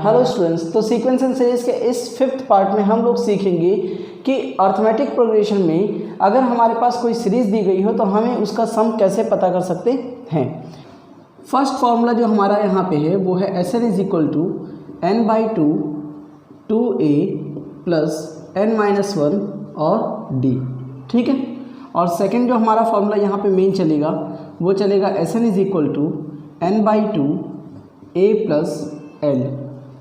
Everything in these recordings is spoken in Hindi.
हेलो स्टूडेंट्स, तो सीक्वेंस एंड सीरीज के इस 5th पार्ट में हम लोग सीखेंगे कि अर्थमेटिक प्रोग्रेशन में अगर हमारे पास कोई सीरीज दी गई हो तो हमें उसका सम कैसे पता कर सकते हैं। फर्स्ट फार्मूला जो हमारा यहाँ पे है वो है S N is equal to n/2 2a plus n-1 और d, ठीक है। और सेकंड जो हमारा फार्मूला यहाँ पे मेन चलेगा वो चलेगा S N is equal to n/2 a plus l,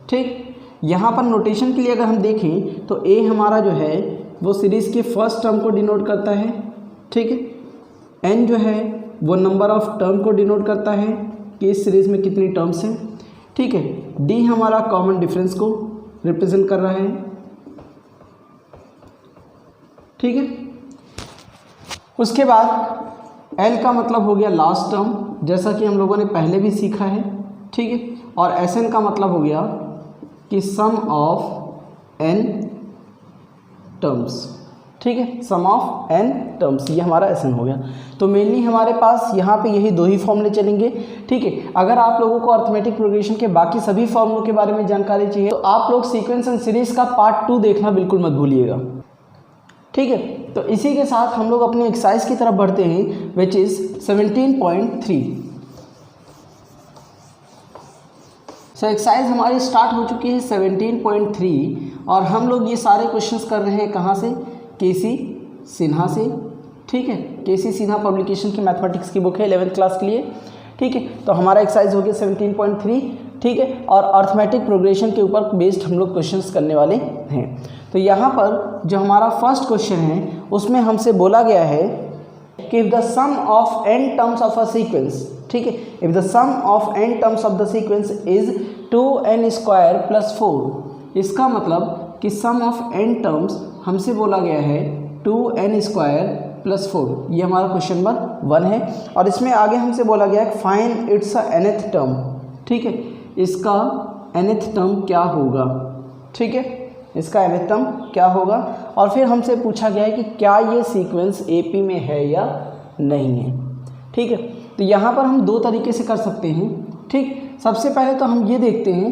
ठीक। यहाँ पर नोटेशन के लिए अगर हम देखें तो a हमारा जो है वो सीरीज़ के फर्स्ट टर्म को डिनोट करता है, ठीक है। n जो है वो नंबर ऑफ टर्म को डिनोट करता है कि इस सीरीज़ में कितनी टर्म्स हैं, ठीक है। d हमारा कॉमन डिफरेंस को रिप्रेजेंट कर रहा है, ठीक है। उसके बाद l का मतलब हो गया लास्ट टर्म, जैसा कि हम लोगों ने पहले भी सीखा है, ठीक है। और Sn का मतलब हो गया कि सम ऑफ n टर्म्स, ठीक है, सम ऑफ n टर्म्स, ये हमारा Sn हो गया। तो मेनली हमारे पास यहाँ पे यही दो ही फॉर्मूले चलेंगे, ठीक है। अगर आप लोगों को अर्थमेटिक प्रोग्रेशन के बाकी सभी फॉर्मूलों के बारे में जानकारी चाहिए तो आप लोग सीक्वेंस एंड सीरीज का पार्ट 2 देखना बिल्कुल मत भूलिएगा, ठीक है। तो इसी के साथ हम लोग अपनी एक्सरसाइज की तरफ बढ़ते हैं, विच इज़ 17.3। सो एक्सरसाइज हमारी स्टार्ट हो चुकी है 17.3 और हम लोग ये सारे क्वेश्चंस कर रहे हैं कहाँ से, केसी सिन्हा से, ठीक है। केसी सिन्हा पब्लिकेशन की मैथमेटिक्स की बुक है 11th क्लास के लिए, ठीक है। तो हमारा एक्सरसाइज हो गया 17.3, ठीक है। और अर्थमेटिक प्रोग्रेशन के ऊपर बेस्ड हम लोग क्वेश्चंस करने वाले हैं। तो यहाँ पर जो हमारा फर्स्ट क्वेश्चन है उसमें हमसे बोला गया है कि if the sum of n terms of a sequence, ठीक है, if the sum of n terms of the sequence is 2n² plus 4, इसका मतलब कि सम ऑफ n टर्म्स हमसे बोला गया है 2n² प्लस 4, ये हमारा क्वेश्चन नंबर 1 है। और इसमें आगे हमसे बोला गया है फाइंड इट्स nth टर्म, ठीक है, इसका nth टर्म क्या होगा, ठीक है, इसका nth टर्म क्या होगा। और फिर हमसे पूछा गया है कि क्या ये सीक्वेंस AP में है या नहीं है, ठीक है। तो यहाँ पर हम दो तरीके से कर सकते हैं, ठीक। सबसे पहले तो हम ये देखते हैं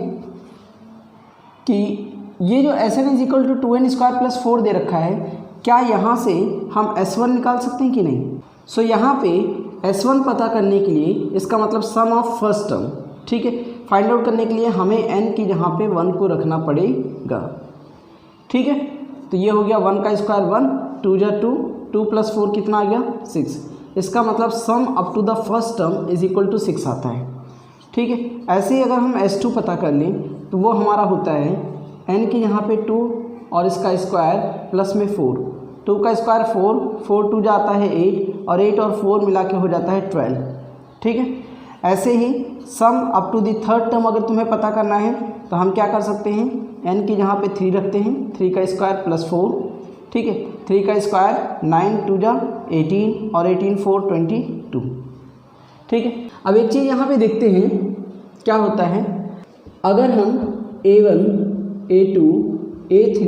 कि ये जो Sn is equal to 2n² plus 4 दे रखा है, क्या यहाँ से हम S1 निकाल सकते हैं कि नहीं। सो यहाँ पे S1 पता करने के लिए, इसका मतलब सम ऑफ फर्स्ट टर्म, ठीक है, फाइंड आउट करने के लिए हमें n की जहाँ पे 1 को रखना पड़ेगा, ठीक है। तो ये हो गया 1 का स्क्वायर 1, 2 जा 2, 2 प्लस 4 कितना आ गया 6, इसका मतलब sum up to the first term is equal to 6 आता है, ठीक है। ऐसे ही अगर हम S2 पता कर लें तो वो हमारा होता है n की यहाँ पे 2 और इसका स्क्वायर प्लस में 4, 2 का स्क्वायर 4, 4 2 जाता है 8 और 8 और 4 मिला के हो जाता है 12, ठीक है। ऐसे ही sum up to the third term अगर तुम्हें पता करना है तो हम क्या कर सकते हैं, n की जहाँ पे 3 रखते हैं, 3 का स्क्वायर प्लस 4, ठीक है, 3 का स्क्वायर 9 2 जा 18 और 18 4 22, ठीक है। अब एक चीज़ यहाँ पे देखते हैं क्या होता है, अगर हम A1 A2 A3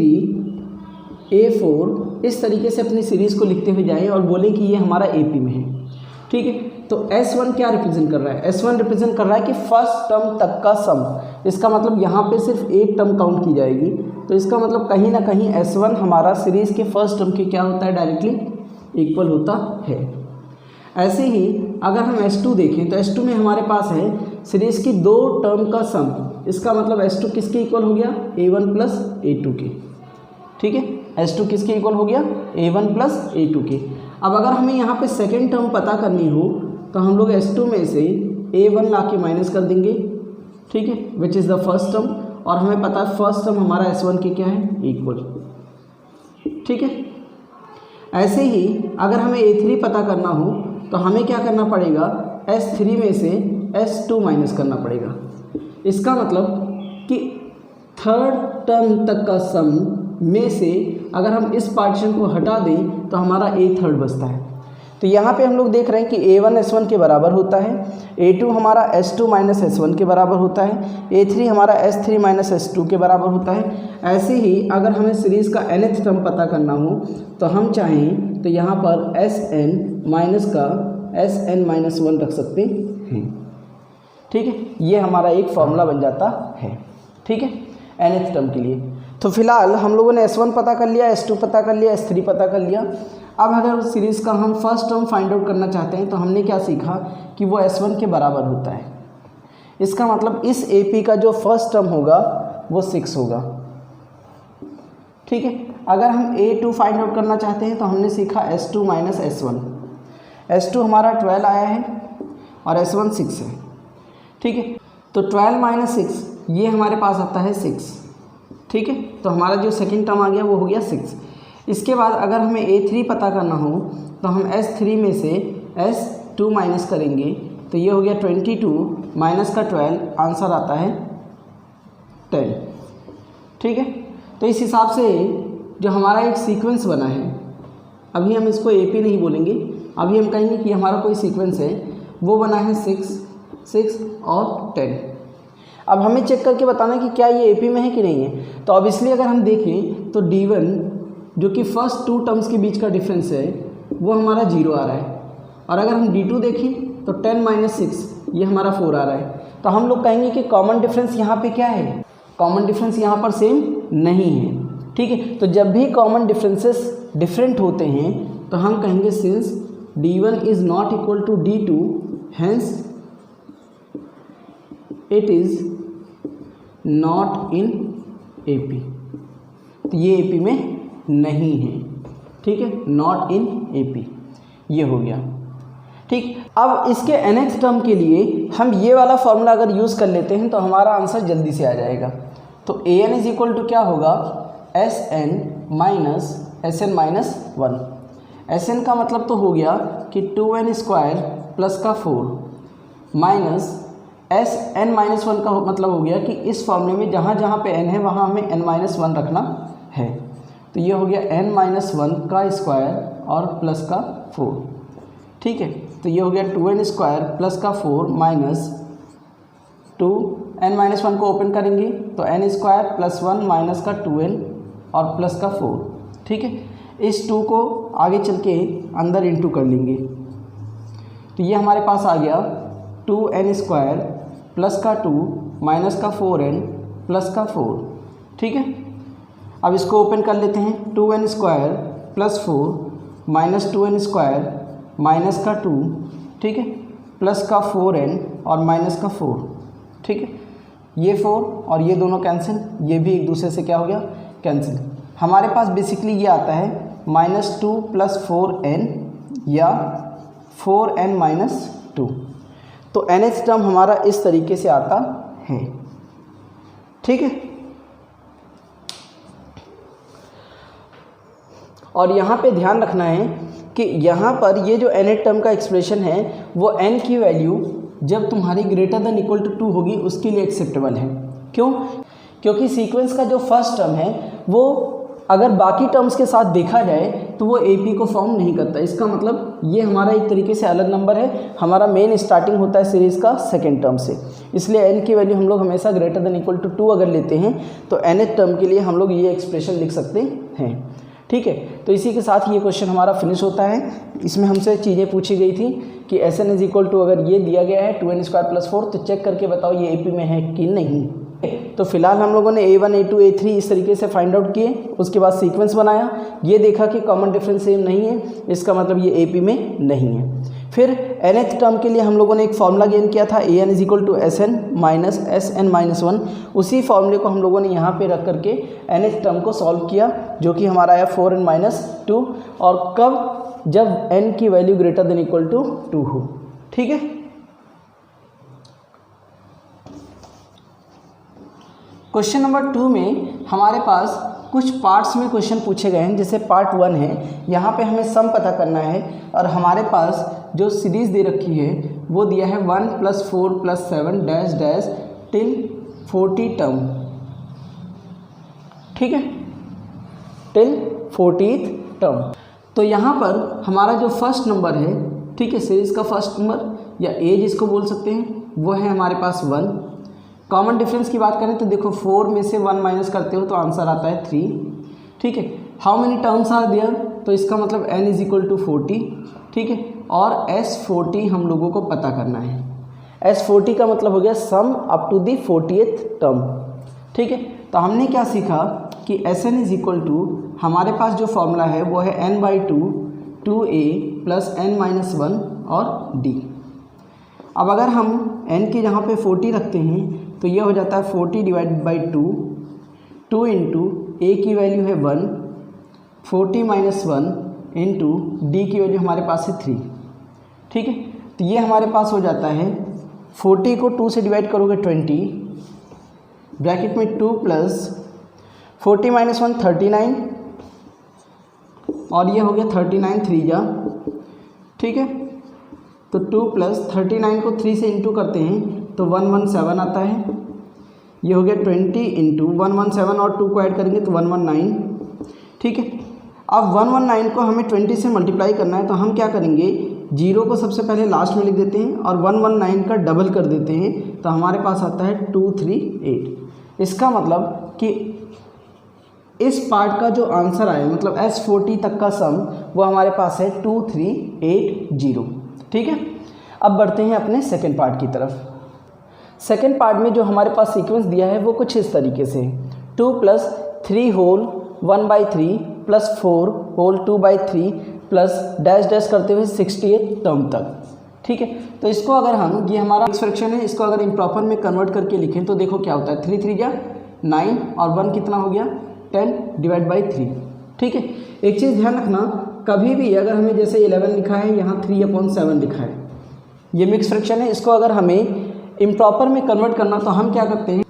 A4 इस तरीके से अपनी सीरीज़ को लिखते हुए जाएं और बोलें कि ये हमारा AP में है, ठीक है। तो S1 क्या रिप्रेजेंट कर रहा है, S1 रिप्रेजेंट कर रहा है कि फर्स्ट टर्म तक का सम, इसका मतलब यहाँ पे सिर्फ एक टर्म काउंट की जाएगी, तो इसका मतलब कहीं ना कहीं S1 हमारा सीरीज़ के फर्स्ट टर्म के क्या होता है, डायरेक्टली इक्वल होता है। ऐसे ही अगर हम S2 देखें तो S2 में हमारे पास है सीरीज़ की 2 टर्म का सम, इसका मतलब S2 किसके इक्वल हो गया, A1 प्लस A2 के, ठीक है। S2 किसके इक्वल हो गया, A1 प्लस A2 के। अब अगर हमें यहाँ पे सेकेंड टर्म पता करनी हो तो हम लोग S2 में से A1 ला के माइनस कर देंगे, ठीक है, which is the first term, और हमें पता है फर्स्ट टर्म हमारा S1 के क्या है, इक्वल, ठीक है। ऐसे ही अगर हमें A3 पता करना हो तो हमें क्या करना पड़ेगा, S3 में से S2 माइनस करना पड़ेगा, इसका मतलब कि थर्ड टर्म तक का सम में से अगर हम इस पार्टीशन को हटा दें तो हमारा A3 बचता है। तो यहाँ पे हम लोग देख रहे हैं कि A1 S1 के बराबर होता है, A2 हमारा S2 माइनस S1 के बराबर होता है, A3 हमारा S3 माइनस S2 के बराबर होता है। ऐसे ही अगर हमें सीरीज़ का nth टर्म पता करना हो तो हम चाहें तो यहाँ पर Sn माइनस का Sn-1 रख सकते हैं, ठीक है। ये हमारा एक फॉर्मूला बन जाता है, ठीक है, nth टर्म के लिए। तो फिलहाल हम लोगों ने S1 पता कर लिया, S2 पता कर लिया, S3 पता कर लिया। अब अगर सीरीज़ का हम फर्स्ट टर्म फाइंड आउट करना चाहते हैं तो हमने क्या सीखा कि वो S1 के बराबर होता है। इसका मतलब इस AP का जो फर्स्ट टर्म होगा वो 6 होगा, ठीक है। अगर हम A2 फाइंड आउट करना चाहते हैं तो हमने सीखा S2 माइनस S1। S2 हमारा 12 आया है और S1 6 है, ठीक है। तो 12 माइनस 6 ये हमारे पास आता है 6, ठीक है। तो हमारा जो सेकंड टर्म आ गया वो हो गया 6। इसके बाद अगर हमें A3 पता करना हो तो हम S3 में से S2 माइनस करेंगे तो ये हो गया 22 माइनस का 12, आंसर आता है 10, ठीक है। तो इस हिसाब से जो हमारा एक सीक्वेंस बना है, अभी हम इसको AP नहीं बोलेंगे, अभी हम कहेंगे कि हमारा कोई सीक्वेंस है, वो बना है 6, 6 और 10। अब हमें चेक करके बताना कि क्या ये AP में है कि नहीं है। तो ऑब्वियसली अगर हम देखें तो D1 जो कि फर्स्ट 2 टर्म्स के बीच का डिफरेंस है वो हमारा 0 आ रहा है, और अगर हम D2 देखें तो 10 माइनस 6 ये हमारा 4 आ रहा है। तो हम लोग कहेंगे कि कॉमन डिफरेंस यहाँ पे क्या है, कॉमन डिफरेंस यहाँ पर सेम नहीं है, ठीक है। तो जब भी कॉमन डिफरेंसेस डिफरेंट होते हैं तो हम कहेंगे since D1 is not equal to D2 hence it is not in AP। तो ये AP में नहीं है, ठीक है, नॉट इन AP, ये हो गया, ठीक। अब इसके nth टर्म के लिए हम ये वाला फॉर्मूला अगर यूज़ कर लेते हैं तो हमारा आंसर जल्दी से आ जाएगा। तो an इज इक्वल टू क्या होगा, Sn minus Sn minus 1। Sn का मतलब तो हो गया कि 2n स्क्वायर प्लस का 4 माइनस Sn माइनस 1 का मतलब हो गया कि इस फॉर्मूले में जहाँ जहाँ पे n है वहाँ हमें n माइनस 1 रखना है। तो ये हो गया n माइनस 1 का स्क्वायर और प्लस का 4, ठीक है। तो ये हो गया 2n स्क्वायर प्लस का 4 माइनस 2, n माइनस 1 को ओपन करेंगे तो n स्क्वायर प्लस 1 माइनस का 2n और प्लस का 4, ठीक है। इस 2 को आगे चल के अंदर इंटू कर लेंगे तो ये हमारे पास आ गया 2n स्क्वायर प्लस का 2 माइनस का 4n प्लस का 4, ठीक है। अब इसको ओपन कर लेते हैं, 2n square plus 4 minus 2n square minus का 2, ठीक है, प्लस का 4n और माइनस का 4, ठीक है। ये 4 और ये दोनों कैंसिल, ये भी एक दूसरे से क्या हो गया, कैंसिल। हमारे पास बेसिकली ये आता है -2 प्लस 4n या 4n माइनस 2। तो nth टर्म हमारा इस तरीके से आता है, ठीक है। और यहाँ पे ध्यान रखना है कि यहाँ पर ये जो nth टर्म का एक्सप्रेशन है वो n की वैल्यू जब तुम्हारी ग्रेटर देन इक्वल टू 2 होगी उसके लिए एक्सेप्टेबल है। क्यों? क्योंकि सीक्वेंस का जो फर्स्ट टर्म है वो अगर बाकी टर्म्स के साथ देखा जाए तो वो AP को फॉर्म नहीं करता। इसका मतलब ये हमारा एक तरीके से अलग नंबर है, हमारा मेन स्टार्टिंग होता है सीरीज़ का सेकेंड टर्म से, इसलिए n की वैल्यू हम लोग हमेशा ग्रेटर देन इक्वल टू 2 अगर लेते हैं तो nth टर्म के लिए हम लोग ये एक्सप्रेशन लिख सकते हैं, ठीक है। तो इसी के साथ ये क्वेश्चन हमारा फिनिश होता है। इसमें हमसे चीज़ें पूछी गई थी कि Sn इज इक्वल टू अगर ये दिया गया है 2n स्क्वायर प्लस 4 तो चेक करके बताओ ये AP में है कि नहीं। तो फिलहाल हम लोगों ने A1 A2 A3 इस तरीके से फाइंड आउट किए, उसके बाद सीक्वेंस बनाया, ये देखा कि कॉमन डिफरेंस सेम नहीं है, इसका मतलब ये AP में नहीं है। फिर nth टर्म के लिए हम लोगों ने एक फार्मूला गेन किया था an is equal to Sn minus Sn minus 1। उसी फॉर्मूले को हम लोगों ने यहाँ पे रख करके nth टर्म को सॉल्व किया जो कि हमारा आया 4n माइनस 2, और कब, जब n की value greater than equal to 2 हो, ठीक है। क्वेश्चन नंबर 2 में हमारे पास कुछ पार्ट्स में क्वेश्चन पूछे गए हैं। जैसे पार्ट 1 है, यहाँ पे हमें सम पता करना है और हमारे पास जो सीरीज़ दे रखी है वो दिया है 1 + 4 + 7 डैश डैश टिल 40 टर्म, ठीक है, टिल 40th टर्म। तो यहाँ पर हमारा जो फर्स्ट नंबर है, ठीक है, सीरीज़ का फर्स्ट नंबर या ए जिसको बोल सकते हैं, वो है हमारे पास 1। कॉमन डिफरेंस की बात करें तो देखो 4 में से 1 माइनस करते हो तो आंसर आता है 3, ठीक है। How many terms are there, तो इसका मतलब n इज इक्वल टू 40, ठीक है। और S40 हम लोगों को पता करना है। S40 का मतलब हो गया sum up to the 40th term, ठीक है। तो हमने क्या सीखा कि Sn इज इक्वल टू हमारे पास जो फॉर्मूला है वो है n/2 2a प्लस n-1 और d। अब अगर हम n की जहाँ पे 40 रखते हैं तो ये हो जाता है 40 डिवाइड बाई 2 इंटू a की वैल्यू है 1, 40 माइनस 1 इंटू डी की वैल्यू हमारे पास है 3। ठीक है, तो ये हमारे पास हो जाता है 40 को 2 से डिवाइड करोगे 20, ब्रैकेट में 2 प्लस 40 माइनस 1 39 और ये हो गया 39 3 जा। ठीक है, तो 2 प्लस 39 को 3 से इंटू करते हैं तो 117 आता है। ये हो गया 20 इंटू 117 और 2 को ऐड करेंगे तो 119। ठीक है, अब 119 को हमें 20 से मल्टीप्लाई करना है तो हम क्या करेंगे, 0 को सबसे पहले लास्ट में लिख देते हैं और 119 का डबल कर देते हैं तो हमारे पास आता है 238। इसका मतलब कि इस पार्ट का जो आंसर आया मतलब S40 तक का सम वो हमारे पास है 2380। ठीक है, अब बढ़ते हैं अपने सेकेंड पार्ट की तरफ। सेकेंड पार्ट में जो हमारे पास सीक्वेंस दिया है वो कुछ इस तरीके से 2 plus 3 whole 1/3 plus 4 whole 2/3 plus dash dash करते हुए 68 टर्म तक। ठीक है, तो इसको अगर हम, ये हमारा एक्सप्रेशन है, इसको अगर इम्प्रॉपर में कन्वर्ट करके लिखें तो देखो क्या होता है, 3 3 जा 9 और 1 कितना हो गया 10 डिवाइड बाई 3। ठीक है, एक चीज़ ध्यान रखना, कभी भी अगर हमें जैसे 11 लिखा है यहाँ 3/7 लिखा है, ये मिक्स फ्रैक्शन है, इसको अगर हमें इम्प्रॉपर में कन्वर्ट करना तो हम क्या करते हैं,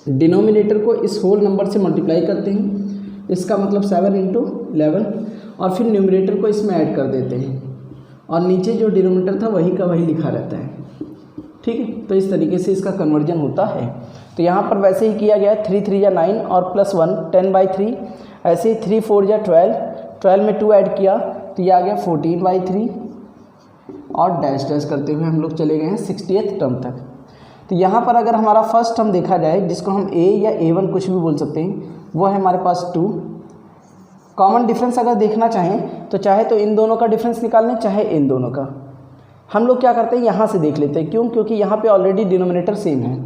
डिनोमिनेटर को इस होल नंबर से मल्टीप्लाई करते हैं, इसका मतलब 7 इंटू 11 और फिर न्यूमरेटर को इसमें ऐड कर देते हैं और नीचे जो डिनोमिनेटर था वही का वही लिखा रहता है। ठीक है, तो इस तरीके से इसका कन्वर्जन होता है। तो यहाँ पर वैसे ही किया गया, 3 3 जा 9 और प्लस 1 10/3, ऐसे ही 3 4 जा 12 में 2 ऐड किया तो ये आ गया 14/3 और डैश डैश करते हुए हम लोग चले गए हैं 68 टर्म तक। तो यहाँ पर अगर हमारा फर्स्ट टर्म देखा जाए, जिसको हम a या a1 कुछ भी बोल सकते हैं, वो है हमारे पास 2। कॉमन डिफरेंस अगर देखना चाहें तो चाहे तो इन दोनों का डिफरेंस निकाल लें, चाहे इन दोनों का। हम लोग क्या करते हैं, यहाँ से देख लेते हैं, क्यों, क्योंकि यहाँ पे ऑलरेडी डिनोमिनेटर सेम है।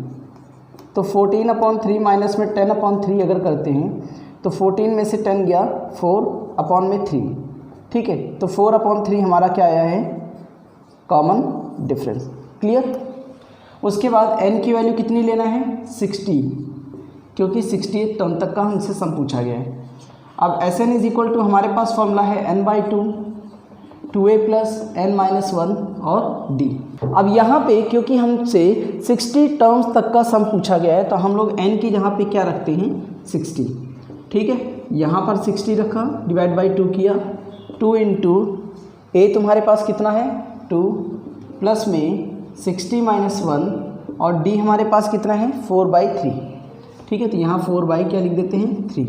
तो 14/3 माइनस में 10/3 अगर करते हैं तो 14 में से 10 गया 4/3। ठीक है, तो 4/3 हमारा क्या आया है, कॉमन डिफरेंस। क्लियर। उसके बाद n की वैल्यू कितनी लेना है, 60, क्योंकि 68 टर्म तक का हमसे सम पूछा गया है। अब Sn इज इक्वल टू हमारे पास फॉर्मूला है n/2 2a प्लस n-1 और d। अब यहाँ पे क्योंकि हमसे 60 टर्म्स तक का सम पूछा गया है तो हम लोग n की जहाँ पे क्या रखते हैं, 60। ठीक है, यहाँ पर 60 रखा, डिवाइड बाई 2 किया, 2 इंटू a तुम्हारे पास कितना है 2 प्लस में 60 माइनस 1 और d हमारे पास कितना है 4/3। ठीक है, तो यहाँ 4 क्या लिख देते हैं 3।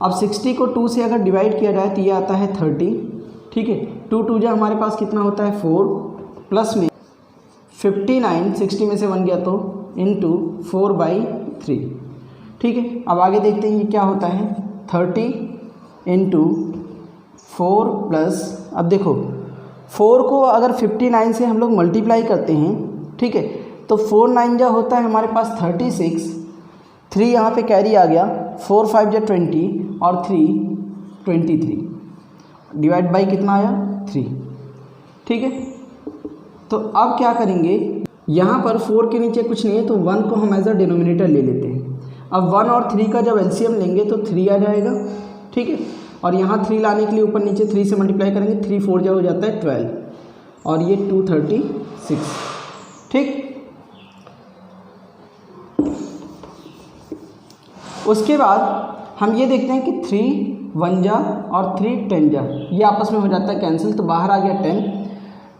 अब 60 को 2 से अगर डिवाइड किया जाए तो ये आता है 30। ठीक है, 2 2 जा हमारे पास कितना होता है 4 प्लस में 59, 60 में से 1 गया तो इंटू 4/3। ठीक है, अब आगे देखते हैं ये क्या होता है, 30 इंटू 4 प्लस, अब देखो 4 को अगर 59 से हम लोग मल्टीप्लाई करते हैं, ठीक है, तो 4 9 जा होता है हमारे पास 36, 3 यहाँ पे कैरी आ गया, 4 5 जा 20 और 3 23, डिवाइड बाई कितना आया 3। ठीक है, तो अब क्या करेंगे, यहाँ पर 4 के नीचे कुछ नहीं है तो 1 को हम एज अ डिनोमिनेटर ले लेते हैं। अब 1 और 3 का जब एलसीएम लेंगे तो 3 आ जाएगा। ठीक है, और यहाँ 3 लाने के लिए ऊपर नीचे 3 से मल्टीप्लाई करेंगे, 3 4 जा हो जाता है 12 और ये 236। ठीक, उसके बाद हम ये देखते हैं कि 3 1 जा और 3 10 जा, ये आपस में हो जाता है कैंसिल, तो बाहर आ गया 10।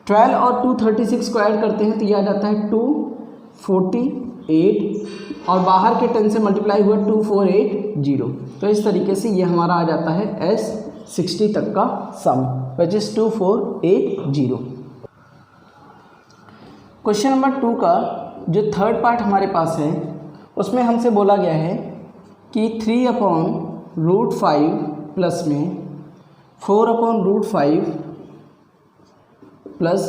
12 और 236 को ऐड करते हैं तो ये आ जाता है 248 और बाहर के 10 से मल्टीप्लाई हुआ 2480। तो इस तरीके से ये हमारा आ जाता है S60 तक का सम, विच इज़ 2480। क्वेश्चन नंबर 2 का जो थर्ड पार्ट हमारे पास है उसमें हमसे बोला गया है कि 3/√5 प्लस में 4/√5 प्लस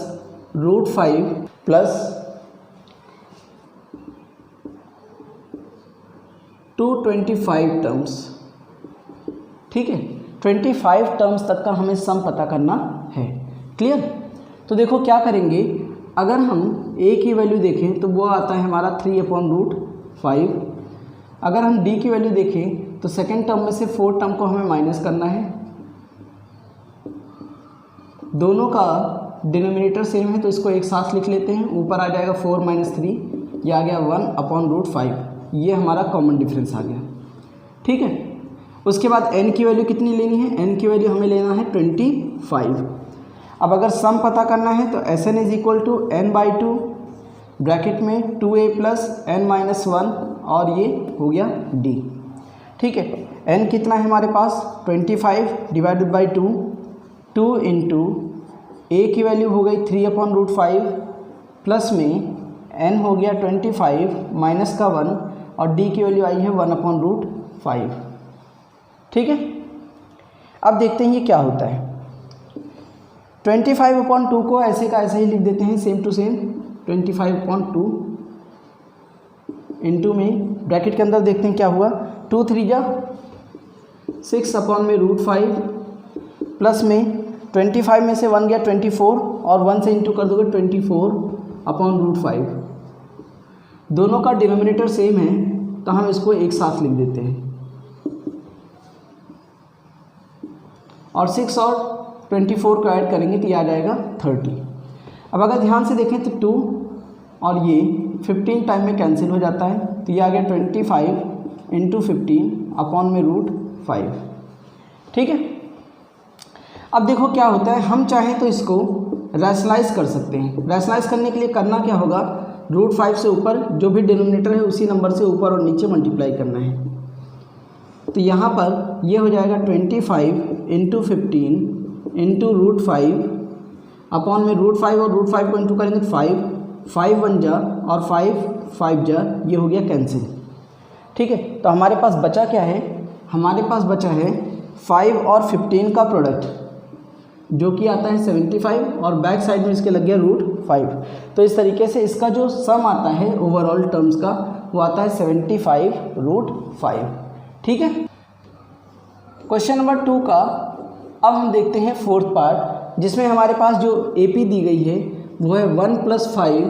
√5 प्लस टू 25 टर्म्स। ठीक है, 25 टर्म्स तक का हमें सम पता करना है। क्लियर? तो देखो क्या करेंगे, अगर हम a की वैल्यू देखें तो वो आता है हमारा 3/√5। अगर हम d की वैल्यू देखें तो सेकेंड टर्म में से 4 टर्म को हमें माइनस करना है। दोनों का डिनोमिनेटर सेम है तो इसको एक साथ लिख लेते हैं। ऊपर आ जाएगा 4 - 3, ये आ गया 1/√5। ये हमारा कॉमन डिफरेंस आ गया। ठीक है, उसके बाद n की वैल्यू कितनी लेनी है, n की वैल्यू हमें लेना है 25। अब अगर सम पता करना है तो Sn = n/2 ब्रैकेट में 2a + n-1 और ये हो गया d। ठीक है, n कितना है हमारे पास 25 / 2, 2 × a की वैल्यू हो गई 3/√5 प्लस में n हो गया 25 माइनस का 1 और d की वैल्यू आई है 1/√5। ठीक है, अब देखते हैं ये क्या होता है। 25/2 को ऐसे का ऐसे ही लिख देते हैं, सेम टू सेम। 25/2 इंटू में ब्रैकेट के अंदर देखते हैं क्या हुआ, 2 3 जा 6/√5 प्लस में 25 में से 1 गया 24 और 1 से इंटू कर दोगे 24/√5। दोनों का डिनोमिनेटर सेम है तो हम इसको एक साथ लिख देते हैं और 6 और 24 को ऐड करेंगे तो ये आ जाएगा 30। अब अगर ध्यान से देखें तो 2 और ये 15 टाइम में कैंसिल हो जाता है तो ये आ गया 25 × 15/√5। ठीक है, अब देखो क्या होता है, हम चाहें तो इसको रैशनलाइज कर सकते हैं। रैशनलाइज करने के लिए करना क्या होगा, √5 से ऊपर जो भी डिनोमिनेटर है उसी नंबर से ऊपर और नीचे मल्टीप्लाई करना है। तो यहाँ पर ये हो जाएगा 25 × 15 × √5 अपॉन में √5 और √5 को इंटू करेंगे तो 5 1 जा और 5 जा, ये हो गया कैंसिल। ठीक है, तो हमारे पास बचा क्या है, हमारे पास बचा है 5 और 15 का प्रोडक्ट जो कि आता है 75 और बैक साइड में इसके लग गया √5। तो इस तरीके से इसका जो सम आता है ओवरऑल टर्म्स का वो आता है 75√5। ठीक है, क्वेश्चन नंबर 2 का अब हम देखते हैं फोर्थ पार्ट, जिसमें हमारे पास जो AP दी गई है वो है 1 + 5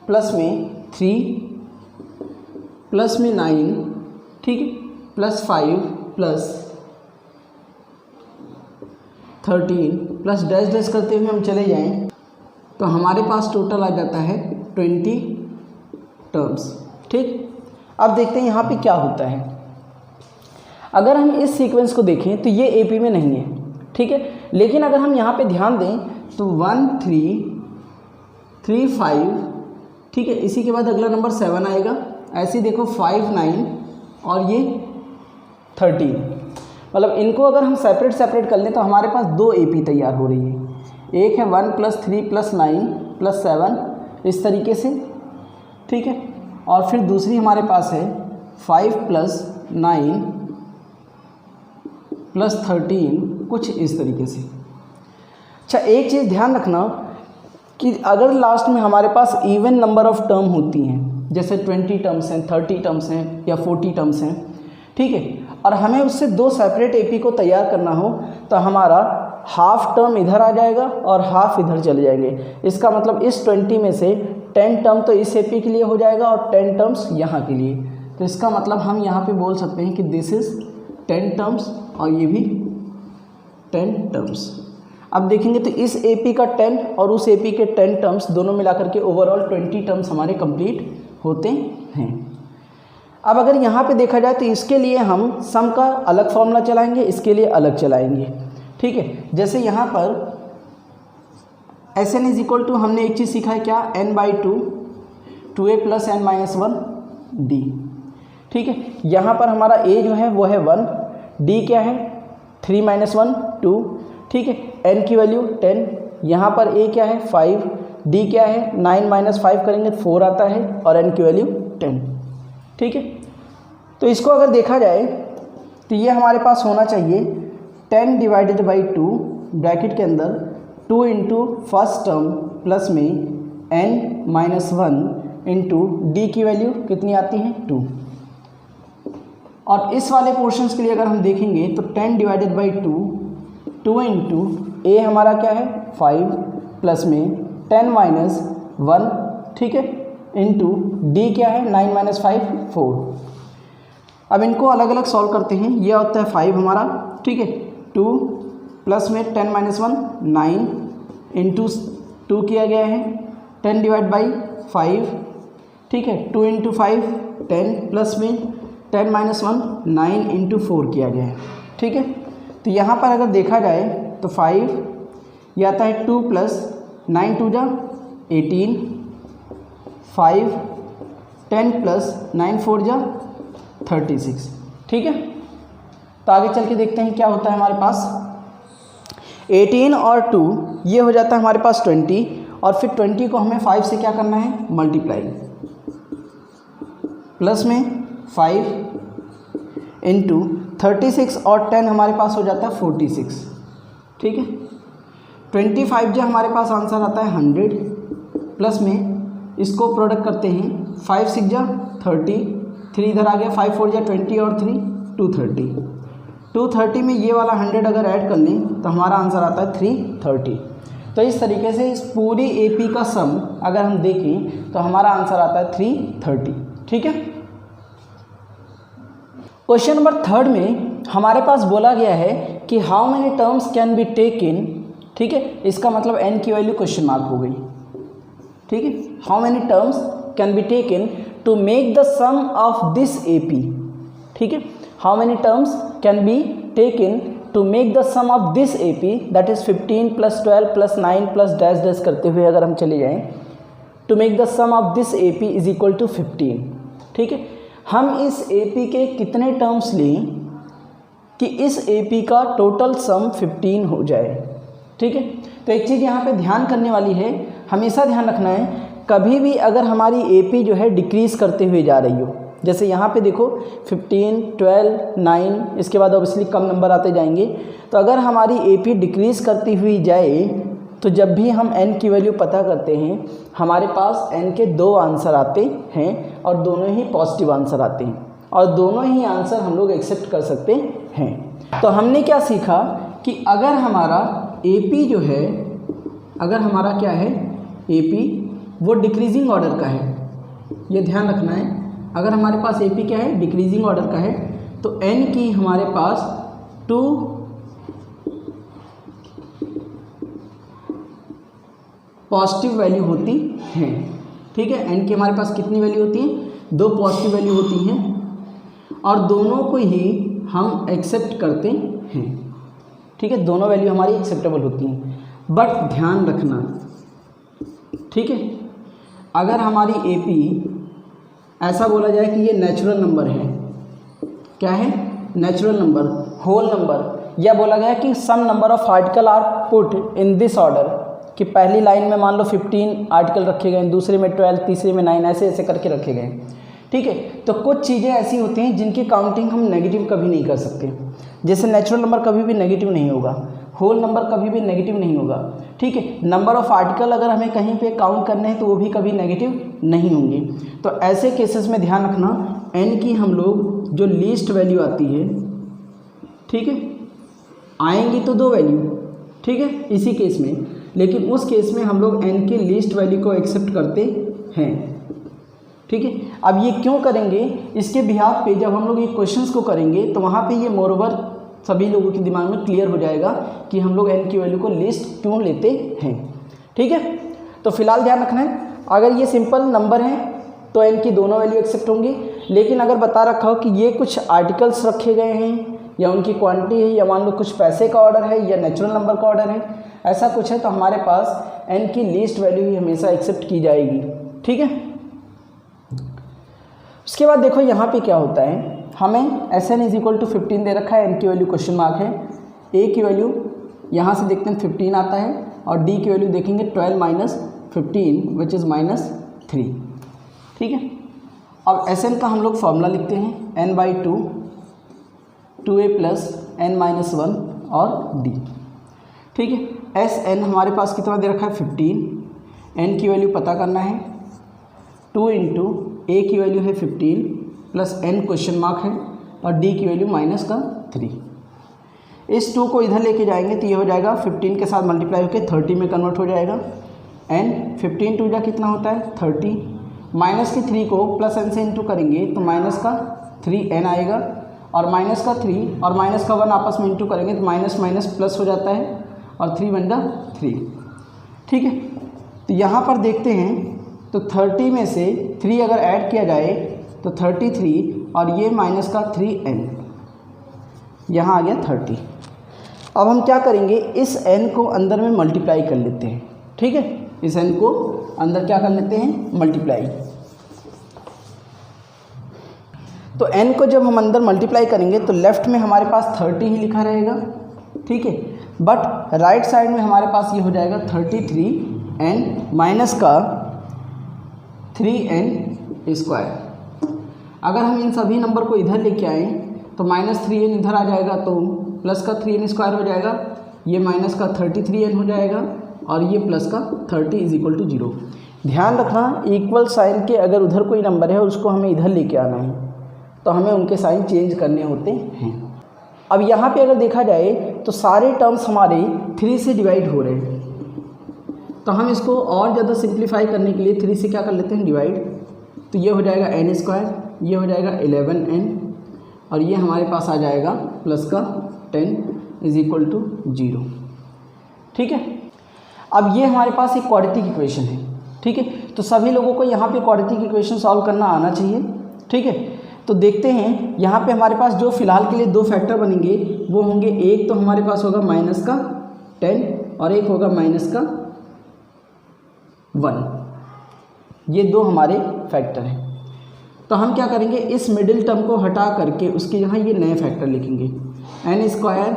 प्लस में 3 प्लस में 9, ठीक है, plus 5 plus 13 plus dash dash करते हुए हम चले जाएं तो हमारे पास टोटल आ जाता है 20 टर्म्स। ठीक, अब देखते हैं यहाँ पे क्या होता है। अगर हम इस सीक्वेंस को देखें तो ये AP में नहीं है, ठीक है, लेकिन अगर हम यहाँ पे ध्यान दें तो 1 3 3 5, ठीक है, इसी के बाद अगला नंबर 7 आएगा, ऐसे देखो 5 9 और ये 13। मतलब इनको अगर हम सेपरेट कर लें तो हमारे पास 2 AP तैयार हो रही है। एक है 1 + 3 + 9 + 7 इस तरीके से, ठीक है, और फिर दूसरी हमारे पास है 5 + 9 + 13 कुछ इस तरीके से। अच्छा, एक चीज़ ध्यान रखना कि अगर लास्ट में हमारे पास इवन नंबर ऑफ टर्म होती हैं, जैसे 20 टर्म्स हैं, 30 टर्म्स हैं या 40 टर्म्स हैं, ठीक है, और हमें उससे 2 सेपरेट AP को तैयार करना हो तो हमारा हाफ टर्म इधर आ जाएगा और हाफ इधर चले जाएंगे। इसका मतलब इस 20 में से 10 टर्म तो इस AP के लिए हो जाएगा और 10 टर्म्स यहाँ के लिए। तो इसका मतलब हम यहाँ पे बोल सकते हैं कि दिस इज़ 10 टर्म्स और ये भी 10 टर्म्स। अब देखेंगे तो इस AP का 10 और उस AP के 10 टर्म्स दोनों मिलाकर के ओवरऑल 20 टर्म्स हमारे कंप्लीट होते हैं। अब अगर यहाँ पे देखा जाए तो इसके लिए हम सम का अलग फॉर्मूला चलाएंगे, इसके लिए अलग चलाएंगे, ठीक है। जैसे यहाँ पर Sn = हमने एक चीज़ सीखा है क्या, n/2 2a + n-1 d, ठीक है। यहाँ पर हमारा a जो है वो है 1, d क्या है 3 - 1 2, ठीक है, n की वैल्यू 10, यहाँ पर a क्या है 5, d क्या है 9 - 5 करेंगे तो 4 आता है और n की वैल्यू 10, ठीक है। तो इसको अगर देखा जाए तो ये हमारे पास होना चाहिए 10 / 2 ब्रैकेट के अंदर 2 × फर्स्ट टर्म प्लस में n - 1 × d की वैल्यू कितनी आती है 2, और इस वाले पोर्शंस के लिए अगर हम देखेंगे तो 10 डिवाइडेड बाई 2 इंटू ए हमारा क्या है 5 प्लस में 10 माइनस 1, ठीक है, इंटू डी क्या है 9 माइनस 5 4। अब इनको अलग अलग सॉल्व करते हैं। यह होता है 5 हमारा, ठीक है, 2 प्लस में 10 माइनस 1 9 इंटू 2 किया गया है 10 डिवाइड बाई 5, ठीक है, 2 इंटू 5 10 प्लस में 10 माइनस 1 9 इंटू 4 किया गया है, ठीक है। तो यहाँ पर अगर देखा जाए तो 5 यह आता है 2 प्लस 9 2 जा 18, 5 10 प्लस 9 4 जा 36, ठीक है। तो आगे चल के देखते हैं क्या होता है हमारे पास। 18 और 2 ये हो जाता है हमारे पास 20, और फिर 20 को हमें 5 से क्या करना है मल्टीप्लाई, प्लस में 5 इंटू 36 और 10 हमारे पास हो जाता है 46, ठीक है। 25 जो हमारे पास आंसर आता है 100, प्लस में इसको प्रोडक्ट करते हैं 5 6 जा 30, 3 इधर आ गया, 5 4 जा 20 और 3 230, 230 में ये वाला 100 अगर ऐड कर लें तो हमारा आंसर आता है 330। तो इस तरीके से इस पूरी एपी का सम अगर हम देखें तो हमारा आंसर आता है 330, ठीक है। क्वेश्चन नंबर 3 में हमारे पास बोला गया है कि how many terms can be taken, ठीक है, इसका मतलब n की वैल्यू क्वेश्चन मार्क हो गई, ठीक है। How many terms can be taken to make the sum of this AP, ठीक है। How many terms can be taken to make the sum of this AP, that is 15 plus 12 plus 9 plus dash dash करते हुए अगर हम चले जाएं, to make the sum of this AP is equal to 15, ठीक है। हम इस एपी के कितने टर्म्स लें कि इस एपी का टोटल सम 15 हो जाए, ठीक है। तो एक चीज़ यहाँ पे ध्यान करने वाली है, हमेशा ध्यान रखना है, कभी भी अगर हमारी एपी जो है डिक्रीज़ करते हुए जा रही हो, जैसे यहाँ पे देखो 15 12 9, इसके बाद ऑब्वियसली कम नंबर आते जाएंगे, तो अगर हमारी एपी डिक्रीज़ करती हुई जाए तो जब भी हम n की वैल्यू पता करते हैं हमारे पास n के 2 आंसर आते हैं और दोनों ही पॉजिटिव आंसर आते हैं, और दोनों ही आंसर हम लोग एक्सेप्ट कर सकते हैं। तो हमने क्या सीखा कि अगर हमारा एपी जो है, अगर हमारा क्या है एपी वो डिक्रीजिंग ऑर्डर का है, ये ध्यान रखना है। अगर हमारे पास एपी क्या है डिक्रीजिंग ऑर्डर का है तो n की हमारे पास 2 पॉजिटिव वैल्यू होती हैं, ठीक है। n की हमारे पास कितनी वैल्यू होती है 2 पॉजिटिव वैल्यू होती हैं, और दोनों को ही हम एक्सेप्ट करते हैं, ठीक है। दोनों वैल्यू हमारी एक्सेप्टेबल होती हैं, बट ध्यान रखना, ठीक है, अगर हमारी एपी ऐसा बोला जाए कि ये नेचुरल नंबर है, क्या है नेचुरल नंबर, होल नंबर, या बोला गया कि sum number of article are put in this order, कि पहली लाइन में मान लो 15 आर्टिकल रखे गए, दूसरे में 12, तीसरे में 9, ऐसे ऐसे करके रखे गए, ठीक है। तो कुछ चीज़ें ऐसी होती हैं जिनकी काउंटिंग हम नेगेटिव कभी नहीं कर सकते, जैसे नेचुरल नंबर कभी भी नेगेटिव नहीं होगा, होल नंबर कभी भी नेगेटिव नहीं होगा, ठीक है। नंबर ऑफ आर्टिकल अगर हमें कहीं पे काउंट करने हैं तो वो भी कभी नेगेटिव नहीं होंगे। तो ऐसे केसेस में ध्यान रखना n की हम लोग जो लीस्ट वैल्यू आती है, ठीक है, आएंगी तो 2 वैल्यू, ठीक है, इसी केस में, लेकिन उस केस में हम लोग n की लीस्ट वैल्यू को एक्सेप्ट करते हैं, ठीक है। अब ये क्यों करेंगे, इसके बिहाफ पे जब हम लोग ये क्वेश्चंस को करेंगे तो वहाँ पे ये मोरओवर सभी लोगों के दिमाग में क्लियर हो जाएगा कि हम लोग n की वैल्यू को लिस्ट क्यों लेते हैं, ठीक है। तो फिलहाल ध्यान रखना है, अगर ये सिंपल नंबर हैं तो n की दोनों वैल्यू एक्सेप्ट होंगी, लेकिन अगर बता रखा हो कि ये कुछ आर्टिकल्स रखे गए हैं या उनकी क्वांटिटी है, या मान लो कुछ पैसे का ऑर्डर है या नेचुरल नंबर का ऑर्डर है, ऐसा कुछ है, तो हमारे पास n की लीस्ट वैल्यू ही हमेशा एक्सेप्ट की जाएगी, ठीक है। उसके बाद देखो यहाँ पे क्या होता है, हमें Sn इज इक्वल टू 15 दे रखा है, n की वैल्यू क्वेश्चन मार्क है, a की वैल्यू यहाँ से देखते हैं 15 आता है, और d की वैल्यू देखेंगे 12 माइनस 15 विच इज़ -3, ठीक है। अब Sn का हम लोग फॉर्मूला लिखते हैं n/2 2a प्लस n-1 और d, ठीक है। Sn हमारे पास कितना दे रखा है 15, n की वैल्यू पता करना है, 2 इंटू a की वैल्यू है 15 प्लस n क्वेश्चन मार्क है, और डी की वैल्यू -3। इस 2 को इधर लेके जाएंगे तो ये हो जाएगा 15 के साथ मल्टीप्लाई होकर 30 में कन्वर्ट हो जाएगा। n 15 टू जा कितना होता है 30, माइनस के 3 को प्लस n से इंटू करेंगे तो -3n आएगा, और -3 और -1 आपस में इंटू करेंगे तो माइनस प्लस हो जाता है और 3 बन जा 3। ठीक है, तो यहाँ पर देखते हैं तो 30 में से 3 अगर ऐड किया जाए तो 33 और ये -3n, यहाँ आ गया 30। अब हम क्या करेंगे, इस n को अंदर में मल्टीप्लाई कर लेते हैं। ठीक है, इस n को अंदर क्या कर लेते हैं, मल्टीप्लाई। तो n को जब हम अंदर मल्टीप्लाई करेंगे तो लेफ्ट में हमारे पास 30 ही लिखा रहेगा। ठीक है, बट राइट साइड में हमारे पास ये हो जाएगा 33n माइनस का 3n²। अगर हम इन सभी नंबर को इधर लेके आएँ तो -3n इधर आ जाएगा तो प्लस का 3n² हो जाएगा, ये माइनस का 33n हो जाएगा और ये प्लस का 30 = 0। ध्यान रखना, इक्वल साइन के अगर उधर कोई नंबर है और उसको हमें इधर लेके आना है तो हमें उनके साइन चेंज करने होते हैं। अब यहाँ पे अगर देखा जाए तो सारे टर्म्स हमारे 3 से डिवाइड हो रहे हैं, तो हम इसको और ज़्यादा सिंप्लीफाई करने के लिए 3 से क्या कर लेते हैं, डिवाइड। तो ये हो जाएगा n², ये हो जाएगा 11n और ये हमारे पास आ जाएगा प्लस का 10 = 0। ठीक है, अब ये हमारे पास एक क्वाड्रेटिक इक्वेशन है। ठीक है, तो सभी लोगों को यहाँ पे क्वाड्रेटिक इक्वेशन सॉल्व करना आना चाहिए। ठीक है, तो देखते हैं यहाँ पे हमारे पास जो फिलहाल के लिए 2 फैक्टर बनेंगे वो होंगे, एक तो हमारे पास होगा -10 और एक होगा -1। ये 2 हमारे फैक्टर हैं। तो हम क्या करेंगे, इस मिडिल टर्म को हटा करके उसके यहाँ ये नए फैक्टर लिखेंगे, n²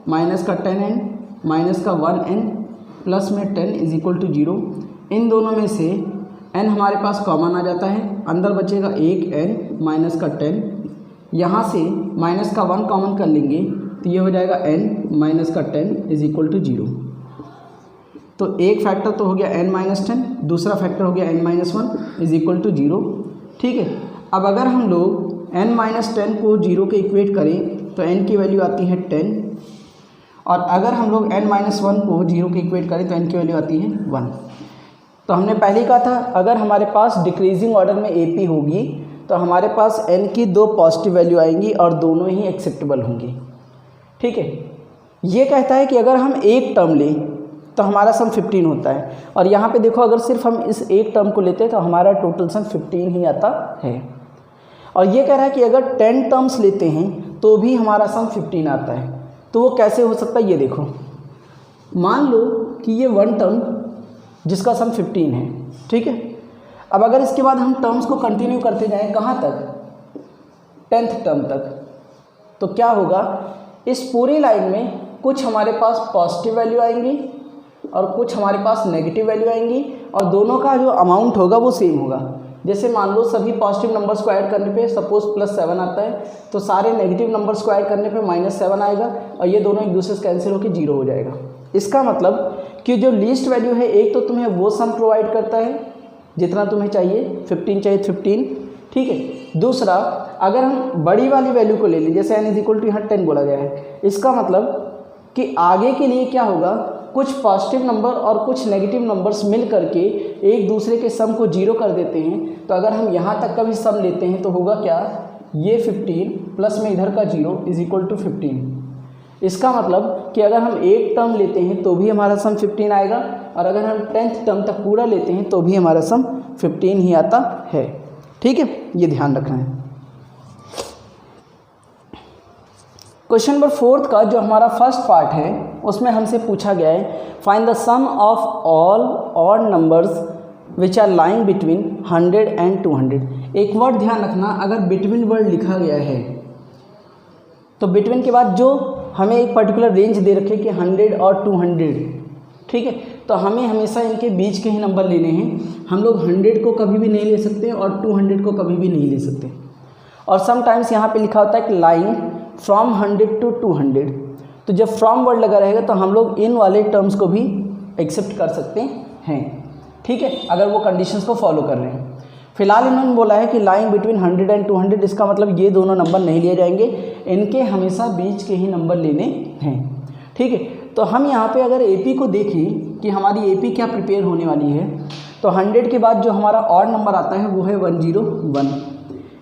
माइनस का 10n माइनस का 1n प्लस में 10 = 0। इन दोनों में से n हमारे पास कॉमन आ जाता है, अंदर बचेगा 1n माइनस का 10, यहाँ से माइनस का 1 कॉमन कर लेंगे तो ये हो जाएगा n माइनस का 10 = 0। तो एक फैक्टर तो हो गया n-10, दूसरा फैक्टर हो गया n-1 = 0। ठीक है, अब अगर हम लोग n-10 को 0 के इक्वेट करें तो n की वैल्यू आती है 10, और अगर हम लोग n-1 को 0 के इक्वेट करें तो n की वैल्यू आती है 1। तो हमने पहले ही कहा था अगर हमारे पास डिक्रीजिंग ऑर्डर में AP होगी तो हमारे पास n की 2 पॉजिटिव वैल्यू आएंगी और दोनों ही एक्सेप्टेबल होंगी। ठीक है, ये कहता है कि अगर हम एक टर्म लें तो हमारा सम 15 होता है, और यहाँ पे देखो अगर सिर्फ हम इस एक टर्म को लेते हैं तो हमारा टोटल सम 15 ही आता है। और ये कह रहा है कि अगर 10 टर्म्स लेते हैं तो भी हमारा सम 15 आता है। तो वो कैसे हो सकता है, ये देखो, मान लो कि ये 1 टर्म जिसका सम 15 है। ठीक है, अब अगर इसके बाद हम टर्म्स को कंटिन्यू करते जाएं कहाँ तक, 10th टर्म तक, तो क्या होगा, इस पूरी लाइन में कुछ हमारे पास पॉजिटिव वैल्यू आएंगी और कुछ हमारे पास नेगेटिव वैल्यू आएंगी, और दोनों का जो अमाउंट होगा वो सेम होगा। जैसे मान लो सभी पॉजिटिव नंबर्स को ऐड करने पे सपोज +7 आता है, तो सारे नेगेटिव नंबर्स को ऐड करने पे -7 आएगा, और ये दोनों एक दूसरे से कैंसिल होकर 0 हो जाएगा। इसका मतलब कि जो लीस्ट वैल्यू है, एक तो तुम्हें वो सम प्रोवाइड करता है जितना तुम्हें चाहिए, 15 चाहिए 15। ठीक है, दूसरा अगर हम बड़ी वाली वैल्यू को ले लें, जैसे n = यहाँ 10 बोला गया है, इसका मतलब कि आगे के लिए क्या होगा, कुछ पॉजिटिव नंबर और कुछ नेगेटिव नंबर्स मिल करके एक दूसरे के सम को 0 कर देते हैं। तो अगर हम यहाँ तक का भी सम लेते हैं तो होगा क्या, ये 15 प्लस में इधर का 0 = 15। इसका मतलब कि अगर हम एक टर्म लेते हैं तो भी हमारा सम 15 आएगा, और अगर हम 10th टर्म तक पूरा लेते हैं तो भी हमारा सम 15 ही आता है। ठीक है, ये ध्यान रखना है। क्वेश्चन नंबर 4 का जो हमारा फर्स्ट पार्ट है उसमें हमसे पूछा गया है, find the sum of all odd numbers which are lying between 100 and 200। एक वर्ड ध्यान रखना, अगर बिटवीन वर्ड लिखा गया है तो बिटवीन के बाद जो हमें एक पर्टिकुलर रेंज दे रखे कि 100 और 200, ठीक है, तो हमें हमेशा इनके बीच के ही नंबर लेने हैं। हम लोग 100 को कभी भी नहीं ले सकते और 200 को कभी भी नहीं ले सकते। और समटाइम्स यहाँ पे लिखा होता है कि लाइन फ्रॉम 100 to 200, तो जब फ्रॉम वर्ड लगा रहेगा तो हम लोग इन वाले टर्म्स को भी एक्सेप्ट कर सकते हैं। ठीक है, अगर वो कंडीशंस को फॉलो कर रहे हैं। फिलहाल इन्होंने बोला है कि लाइंग बिटवीन 100 एंड 200, इसका मतलब ये दोनों नंबर नहीं लिए जाएंगे, इनके हमेशा बीच के ही नंबर लेने हैं। ठीक है, तो हम यहाँ पे अगर AP को देखें कि हमारी AP क्या प्रिपेयर होने वाली है, तो 100 के बाद जो हमारा ऑड नंबर आता है वो है 101,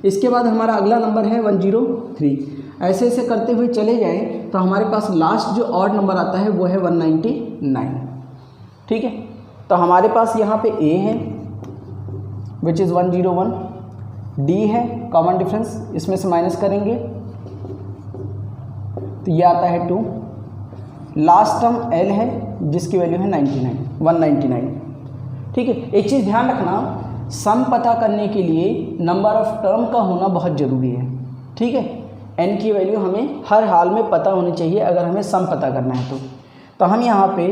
इसके बाद हमारा अगला नंबर है 103। ऐसे ऐसे करते हुए चले जाएं तो हमारे पास लास्ट जो ऑड नंबर आता है वो है 199। ठीक है, तो हमारे पास यहाँ पे A है विच इज़ 101, D है कॉमन डिफरेंस, इसमें से माइनस करेंगे तो ये आता है 2, लास्ट टर्म L है जिसकी वैल्यू है 199। ठीक है, एक चीज़ ध्यान रखना, सम पता करने के लिए नंबर ऑफ टर्म का होना बहुत ज़रूरी है। ठीक है, n की वैल्यू हमें हर हाल में पता होनी चाहिए अगर हमें सम पता करना है तो हम यहाँ पे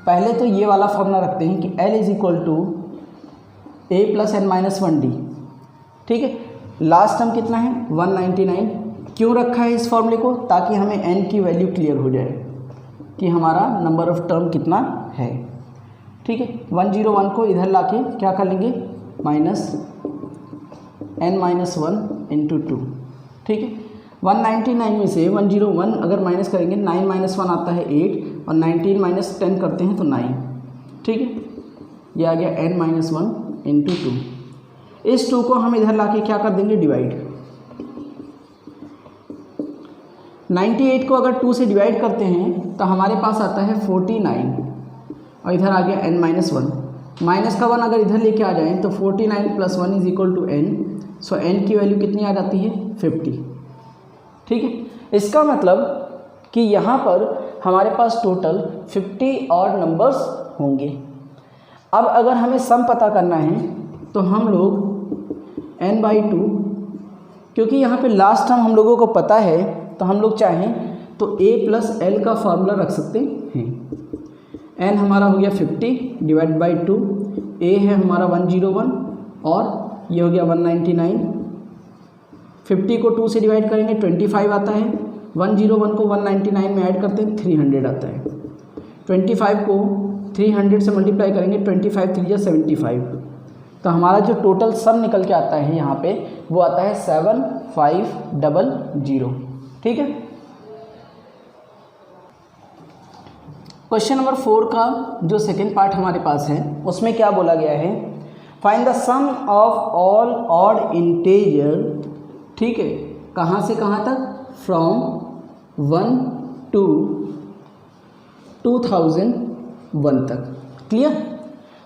पहले तो ये वाला फॉर्मूला रखते हैं कि L is equal to A plus n minus 1D। ठीक है, लास्ट टर्म कितना है 199। क्यों रखा है इस फॉर्मूले को, ताकि हमें n की वैल्यू क्लियर हो जाए कि हमारा नंबर ऑफ टर्म कितना है। ठीक है, 101 को इधर लाके क्या कर लेंगे, माइनस n माइनस 1 इंटू 2। ठीक है, 199 में से 101 अगर माइनस करेंगे, 9 माइनस 1 आता है 8 और 19 माइनस 10 करते हैं तो 9। ठीक है, ये आ गया n माइनस 1 इंटू 2। इस 2 को हम इधर लाके क्या कर देंगे, डिवाइड। 98 को अगर 2 से डिवाइड करते हैं तो हमारे पास आता है 49 और इधर आ गया n माइनस 1। माइनस का 1 अगर इधर लेके आ जाएं तो 49 plus 1 is equal to n। So n की वैल्यू कितनी आ जाती है, 50। ठीक है, इसका मतलब कि यहाँ पर हमारे पास टोटल 50 और नंबर्स होंगे। अब अगर हमें सम पता करना है तो हम लोग n/2, क्योंकि यहाँ पे लास्ट टर्म हम लोगों को पता है तो हम लोग चाहें तो a प्लस l का फार्मूला रख सकते हैं। n हमारा हो गया 50 डिवाइड बाई 2, a है हमारा 101 और ये हो गया 199। 50 को 2 से डिवाइड करेंगे 25 आता है, 101 को 199 में ऐड करते हैं 300 आता है। 25 को 300 से मल्टीप्लाई करेंगे, 25 3 या 75, तो हमारा जो टोटल सम निकल के आता है यहाँ पे वो आता है 7500। ठीक है, क्वेश्चन नंबर 4 का जो सेकेंड पार्ट हमारे पास है उसमें क्या बोला गया है, find the sum of all odd integer. ठीक है, कहाँ से कहाँ तक, फ्रॉम 1 to 2001 तक। क्लियर,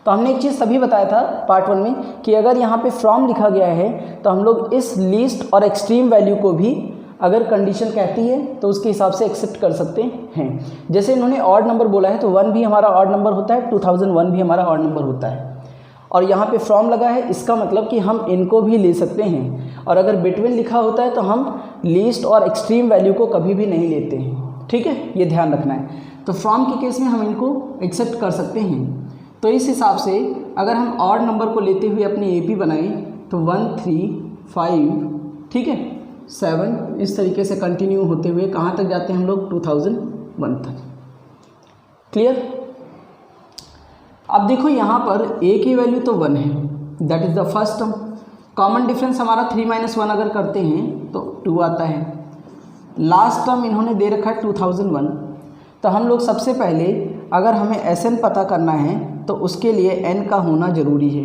तो हमने एक चीज़ तभी बताया था पार्ट 1 में कि अगर यहाँ पे फ्रॉम लिखा गया है तो हम लोग इस लीस्ट और एक्सट्रीम वैल्यू को भी अगर कंडीशन कहती है तो उसके हिसाब से एक्सेप्ट कर सकते हैं। जैसे इन्होंने ऑड नंबर बोला है तो 1 भी हमारा ऑड नंबर होता है, 2001 भी हमारा ऑड नंबर होता है, और यहाँ पे फ्रॉम लगा है, इसका मतलब कि हम इनको भी ले सकते हैं। और अगर बिटवीन लिखा होता है तो हम लीस्ट और एक्सट्रीम वैल्यू को कभी भी नहीं लेते हैं। ठीक है, ये ध्यान रखना है। तो फ्रॉम के केस में हम इनको एक्सेप्ट कर सकते हैं। तो इस हिसाब से अगर हम ऑड नंबर को लेते हुए अपनी AP बनाएं तो 1 3 5, ठीक है, 7, इस तरीके से कंटिन्यू होते हुए कहाँ तक जाते हैं हम लोग, 2001 तक। क्लियर, अब देखो यहाँ पर A की वैल्यू तो 1 है, that is the first term. Common difference हमारा 3 - 1 अगर करते हैं तो 2 आता है। लास्ट टर्म इन्होंने दे रखा है 2001। तो हम लोग सबसे पहले अगर हमें SN पता करना है तो उसके लिए n का होना ज़रूरी है।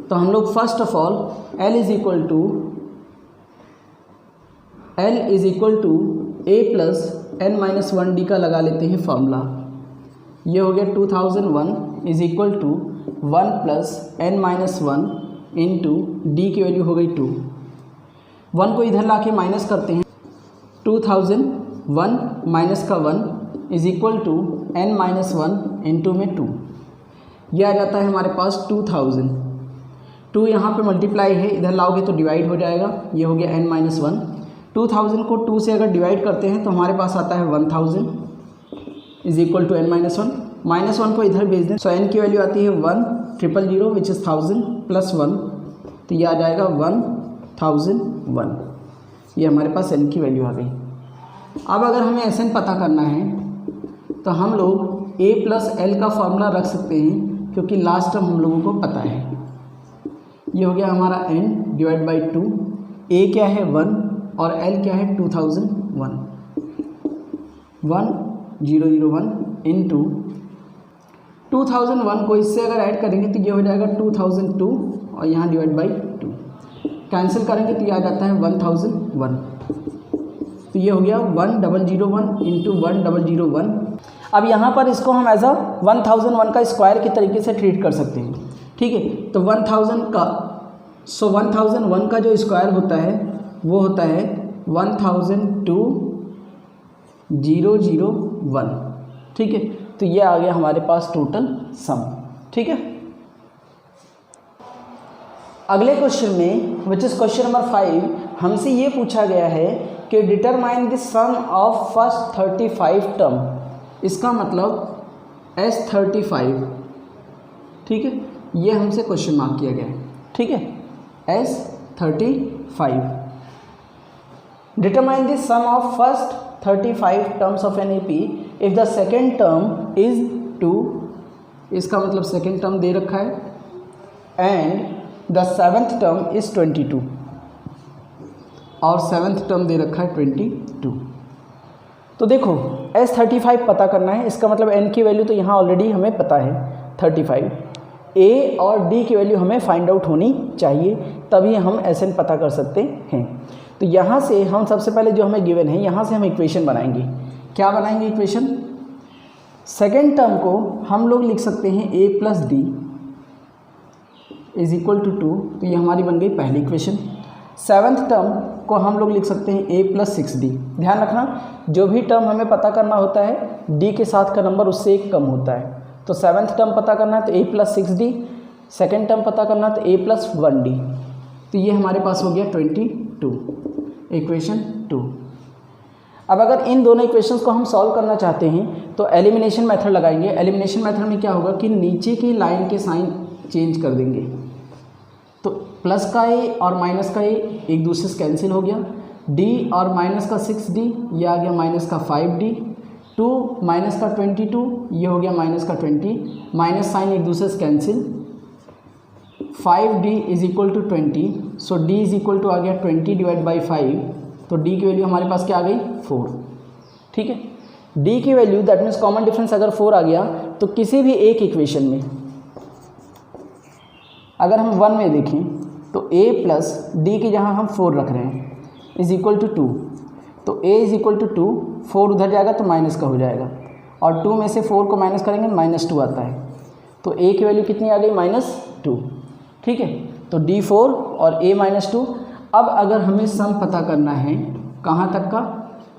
तो हम लोग first of all L is equal to A plus n-1D का लगा लेते हैं फॉर्मूला। ये हो गया 2001 is equal to 1 plus n-1 into D की वैल्यू हो गई 2। 1 को इधर लाके माइनस करते हैं, 2001 माइनस का 1 is equal to n-1 into में 2। यह आ जाता है हमारे पास 2000। 2 यहाँ पे मल्टीप्लाई है, इधर लाओगे तो डिवाइड हो जाएगा, ये हो गया n-1। 2000 को 2 से अगर डिवाइड करते हैं तो हमारे पास आता है 1000 इज़ इक्वल टू n-1। -1 को इधर भेज दें, सो n की वैल्यू आती है 1000 विच इज़ 1000 प्लस 1, तो ये आ जाएगा 1001। ये हमारे पास n की वैल्यू आ गई। अब अगर हमें SN पता करना है तो हम लोग A प्लस L का फॉर्मूला रख सकते हैं, क्योंकि लास्ट टर्म हम लोगों को पता है। ये हो गया हमारा n डिवाइड बाई 2, a क्या है 1 और l क्या है 2001, 1001 इंटू 2001 को इससे अगर ऐड करेंगे तो ये हो जाएगा 2002 और यहाँ डिवाइड बाई 2, कैंसिल करेंगे तो ये आ जाता है 1001। तो ये हो गया 1001 इंटू 1001। अब यहाँ पर इसको हम एज अ 1001 का स्क्वायर के तरीके से ट्रीट कर सकते हैं, ठीक है। तो 1000 का 1001 का जो स्क्वायर होता है वो होता है 102001, ठीक है। तो ये आ गया हमारे पास टोटल सम, ठीक है। अगले क्वेश्चन में विच इज़ क्वेश्चन नंबर 5, हमसे ये पूछा गया है कि determine the sum of first 35 term. इसका मतलब S35, ठीक है, ये हमसे क्वेश्चन मार्क किया गया है, ठीक है। S35 determine the sum of first 35 terms of an AP if the second term is 2, इसका मतलब सेकेंड टर्म दे रखा है, and the seventh term is 22 और सेवन्थ टर्म दे रखा है 22। तो देखो S35 पता करना है, इसका मतलब n की वैल्यू तो यहाँ ऑलरेडी हमें पता है 35, a और d की वैल्यू हमें फाइंड आउट होनी चाहिए, तभी हम Sn पता कर सकते हैं। तो यहाँ से हम सबसे पहले जो हमें गिवन है यहाँ से हम इक्वेशन बनाएंगे। क्या बनाएंगे इक्वेशन? सेकेंड टर्म को हम लोग लिख सकते हैं a plus D is equal to 2, तो ये हमारी बन गई पहली इक्वेशन। सेवन्थ टर्म को हम लोग लिख सकते हैं a प्लस 6d। ध्यान रखना, जो भी टर्म हमें पता करना होता है d के साथ का नंबर उससे एक कम होता है। तो सेवन्थ टर्म पता करना है तो a plus 6d, second term पता करना है तो a प्लस 1d। तो ये हमारे पास हो गया 22, इक्वेशन 2। अब अगर इन दोनों इक्वेशंस को हम सॉल्व करना चाहते हैं तो एलिमिनेशन मेथड लगाएंगे। एलिमिनेशन मेथड में क्या होगा कि नीचे की लाइन के साइन चेंज कर देंगे, तो प्लस का a और माइनस का a एक दूसरे से कैंसिल हो गया, d और माइनस का 6d ये आ गया माइनस का 5d, 2 माइनस का 22 ये हो गया माइनस का 20, माइनस साइन एक दूसरे से cancel, 5d is equal to 20, so d is equal to आ गया 20 डिवाइड बाई 5, तो d की वैल्यू हमारे पास क्या आ गई 4, ठीक है। d की value that means common difference अगर 4 आ गया तो किसी भी एक इक्वेशन में अगर हम 1 में देखें तो a प्लस डी की जहाँ हम 4 रख रहे हैं इज इक्वल टू 2, तो a इज इक्वल टू 2, 4 उधर जाएगा तो माइनस का हो जाएगा, और 2 में से 4 को माइनस करेंगे -2 आता है, तो a की वैल्यू कितनी आ गई -2, ठीक है। तो d4 और a -2। अब अगर हमें सम पता करना है कहाँ तक का,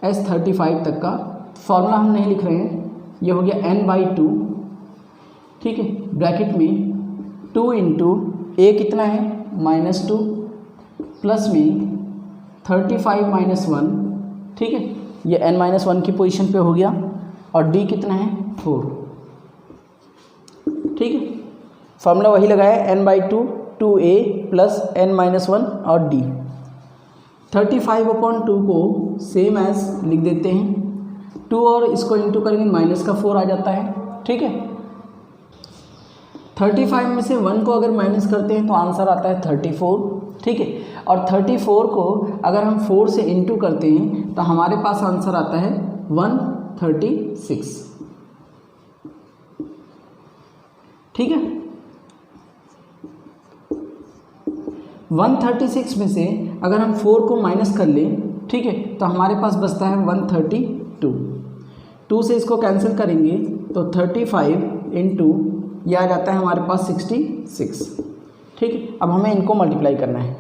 S35 तक का, फॉर्मूला हम नहीं लिख रहे हैं, ये हो गया n/2, ठीक है, ब्रैकेट में 2 इंटू a कितना है -2 प्लस में 35 - 1, ठीक है, ये n-1 की पोजीशन पे हो गया, और d कितना है 4, ठीक है। फार्मूला वही लगाया n/2 2a प्लस n-1 और d। 35/2 को सेम एज लिख देते हैं, 2 और इसको इंटू करेंगे -4 आ जाता है, ठीक है। 35 में से 1 को अगर माइनस करते हैं तो आंसर आता है 34, ठीक है। और 34 को अगर हम 4 से इंटू करते हैं तो हमारे पास आंसर आता है 136, ठीक है। 136 में से अगर हम 4 को माइनस कर लें, ठीक है, तो हमारे पास बचता है 132। 2 से इसको कैंसिल करेंगे तो 35 इंटू यह आ जाता है हमारे पास 66, ठीक है। अब हमें इनको मल्टीप्लाई करना है,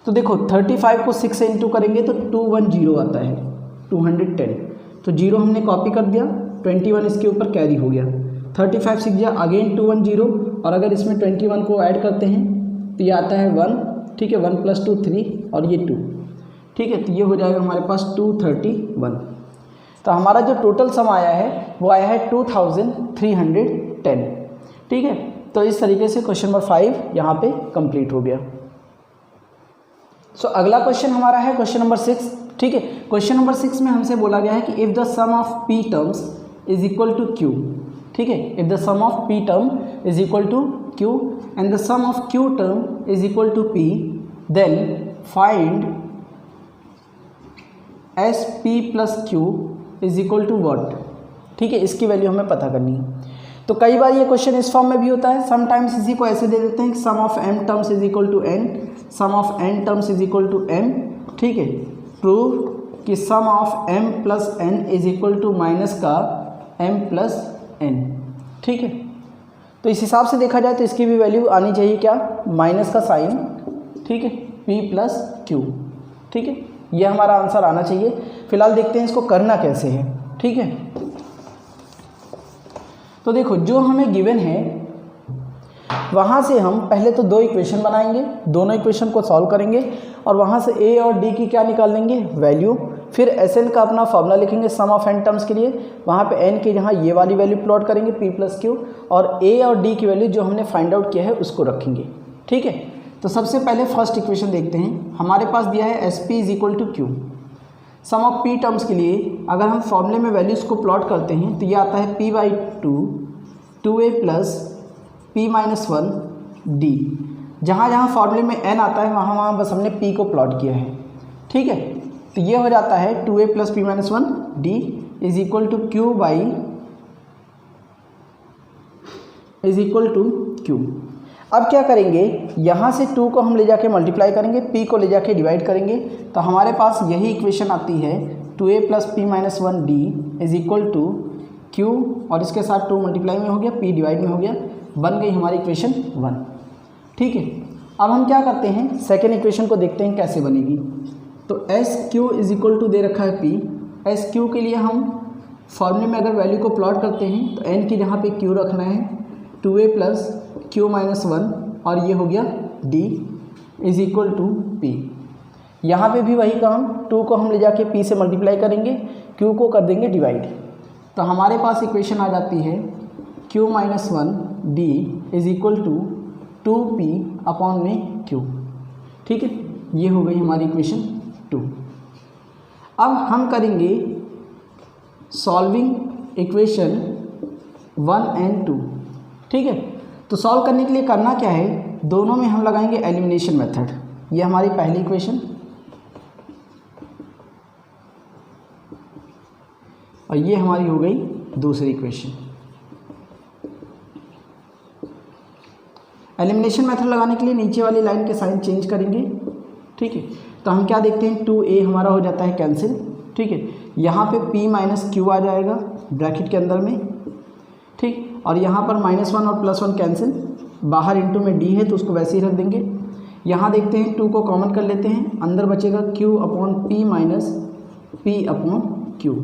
तो देखो 35 को 6 से इंटू करेंगे तो 210 आता है, 210, तो 0 हमने कॉपी कर दिया, 21 इसके ऊपर कैरी हो गया, 35 6 जा अगेन 210, और अगर इसमें 21 को ऐड करते हैं तो ये आता है 1, ठीक है, 1 + 2 3 और ये 2, ठीक है। तो ये हो जाएगा हमारे पास 231। तो हमारा जो टोटल सम आया है वो आया है 2310, ठीक है। तो इस तरीके से क्वेश्चन नंबर 5 यहाँ पे कंप्लीट हो गया। सो अगला क्वेश्चन हमारा है क्वेश्चन नंबर 6, ठीक है। क्वेश्चन नंबर 6 में हमसे बोला गया है कि if the sum of p terms is equal to q, ठीक है, if the sum of p term is equal to q and the sum of q term is equal to p, then find sp plus q is equal to what। ठीक है, इसकी वैल्यू हमें पता करनी है। तो कई बार ये क्वेश्चन इस फॉर्म में भी होता है, समटाइम्स इसी को ऐसे दे देते हैं, sum of m terms is equal to n, sum of n terms is equal to m। ठीक है, प्रूव कि sum of m plus n is equal to minus का m प्लस n। ठीक है, तो इस हिसाब से देखा जाए तो इसकी भी वैल्यू आनी चाहिए क्या, माइनस का साइन। ठीक है, p प्लस q। ठीक है, ये हमारा आंसर आना चाहिए। फिलहाल देखते हैं इसको करना कैसे है। ठीक है, तो देखो जो हमें गिवन है वहाँ से हम पहले तो दो इक्वेशन बनाएंगे, दोनों इक्वेशन को सॉल्व करेंगे और वहाँ से a और d की क्या निकाल लेंगे, वैल्यू। फिर Sn का अपना फॉर्मूला लिखेंगे सम ऑफ n टर्म्स के लिए, वहाँ पे n के जहाँ ये वाली वैल्यू प्लॉट करेंगे p प्लस q, और a और d की वैल्यू जो हमने फाइंड आउट किया है उसको रखेंगे। ठीक है, तो सबसे पहले फर्स्ट इक्वेशन देखते हैं। हमारे पास दिया है sp is equal to q। Sum of p terms के लिए अगर हम फॉर्मूले में वैल्यूज़ को प्लॉट करते हैं तो ये आता है p/2 2a plus p minus 1 d। जहाँ जहाँ फॉर्मूले में n आता है वहाँ वहाँ बस हमने p को प्लॉट किया है। ठीक है, तो ये हो जाता है 2a plus p minus 1 d is equal to q। अब क्या करेंगे, यहाँ से 2 को हम ले जाके मल्टीप्लाई करेंगे, p को ले जाके डिवाइड करेंगे, तो हमारे पास यही इक्वेशन आती है 2a plus p minus 1 d is equal to q, और इसके साथ 2 मल्टीप्लाई में हो गया, p डिवाइड में हो गया, बन गई हमारी इक्वेशन 1। ठीक है, अब हम क्या करते हैं, सेकेंड इक्वेशन को देखते हैं कैसे बनेगी। तो S Q is equal to दे रखा है p। एस क्यू के लिए हम फॉर्मूले में अगर वैल्यू को प्लॉट करते हैं तो n की जहाँ पे q रखना है 2a प्लस q माइनस 1, और ये हो गया d is equal to p। यहाँ पे भी वही काम, 2 को हम ले जाके p से मल्टीप्लाई करेंगे, q को कर देंगे डिवाइड, तो हमारे पास इक्वेशन आ जाती है q minus 1 d is equal to 2p upon में q। ठीक है, ये हो गई हमारी इक्वेशन 2। अब हम करेंगे सॉल्विंग इक्वेशन 1 एंड 2। ठीक है, तो सॉल्व करने के लिए करना क्या है, दोनों में हम लगाएंगे एलिमिनेशन मेथड। ये हमारी पहली इक्वेशन और ये हमारी हो गई दूसरी इक्वेशन। एलिमिनेशन मेथड लगाने के लिए नीचे वाली लाइन के साइन चेंज करेंगे। ठीक है, तो हम क्या देखते हैं, 2a हमारा हो जाता है कैंसिल। ठीक है, यहाँ पे p माइनस क्यू आ जाएगा ब्रैकेट के अंदर में। ठीक, और यहाँ पर -1 और +1 कैंसिल, बाहर इनटू में d है तो उसको वैसे ही रख देंगे। यहाँ देखते हैं 2 को कॉमन कर लेते हैं, अंदर बचेगा q upon p minus p upon q।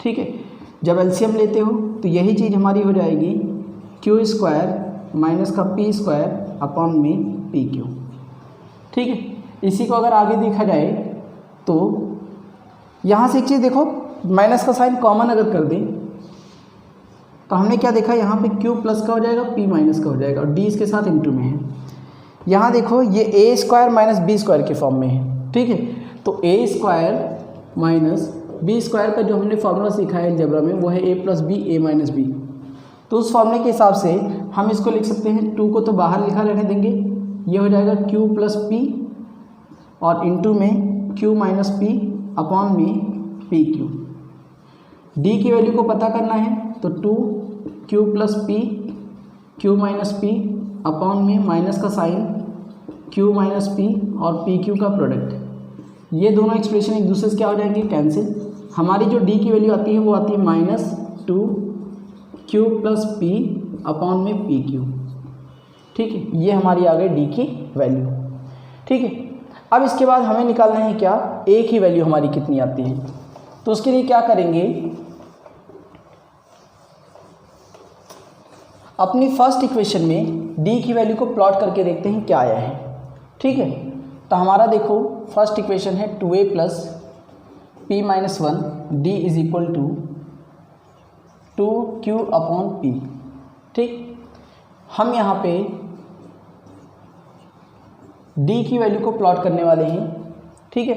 ठीक है, जब एलसीएम लेते हो तो यही चीज़ हमारी हो जाएगी q स्क्वायर माइनस का p स्क्वायर अपॉन में pq। ठीक है, इसी को अगर आगे देखा जाए तो यहाँ से एक चीज़ देखो, माइनस का साइन कॉमन अगर कर दें तो हमने क्या देखा, यहाँ पे q प्लस का हो जाएगा, p माइनस का हो जाएगा, और d इसके साथ इनटू में है। यहाँ देखो ये a square minus b square के फॉर्म में है। ठीक है, तो a square minus b square का जो हमने फार्मूला सीखा है अलजेब्रा में वो है a plus B a minus B. तो उस फॉर्मूले के हिसाब से हम इसको लिख सकते हैं, 2 को तो बाहर लिखा रहने देंगे, ये हो जाएगा q प्लस p और इनटू में q माइनस p अपॉन में pq। d की वैल्यू को पता करना है तो 2q plus p q minus p upon में माइनस का साइन q माइनस p और pq का प्रोडक्ट, ये दोनों एक्सप्रेशन एक दूसरे से क्या हो जाएंगे, कैंसिल। हमारी जो d की वैल्यू आती है वो आती है -2q प्लस p अपॉन में pq। ठीक है, ये हमारी आ गई d की वैल्यू। ठीक है, अब इसके बाद हमें निकालना है क्या, a की वैल्यू हमारी कितनी आती है। तो उसके लिए क्या करेंगे, अपनी फर्स्ट इक्वेशन में d की वैल्यू को प्लॉट करके देखते हैं क्या आया है। ठीक है, तो हमारा देखो फर्स्ट इक्वेशन है 2a plus p minus 1 d is equal to 2q upon p। ठीक, हम यहाँ पे d की वैल्यू को प्लॉट करने वाले हैं। ठीक है,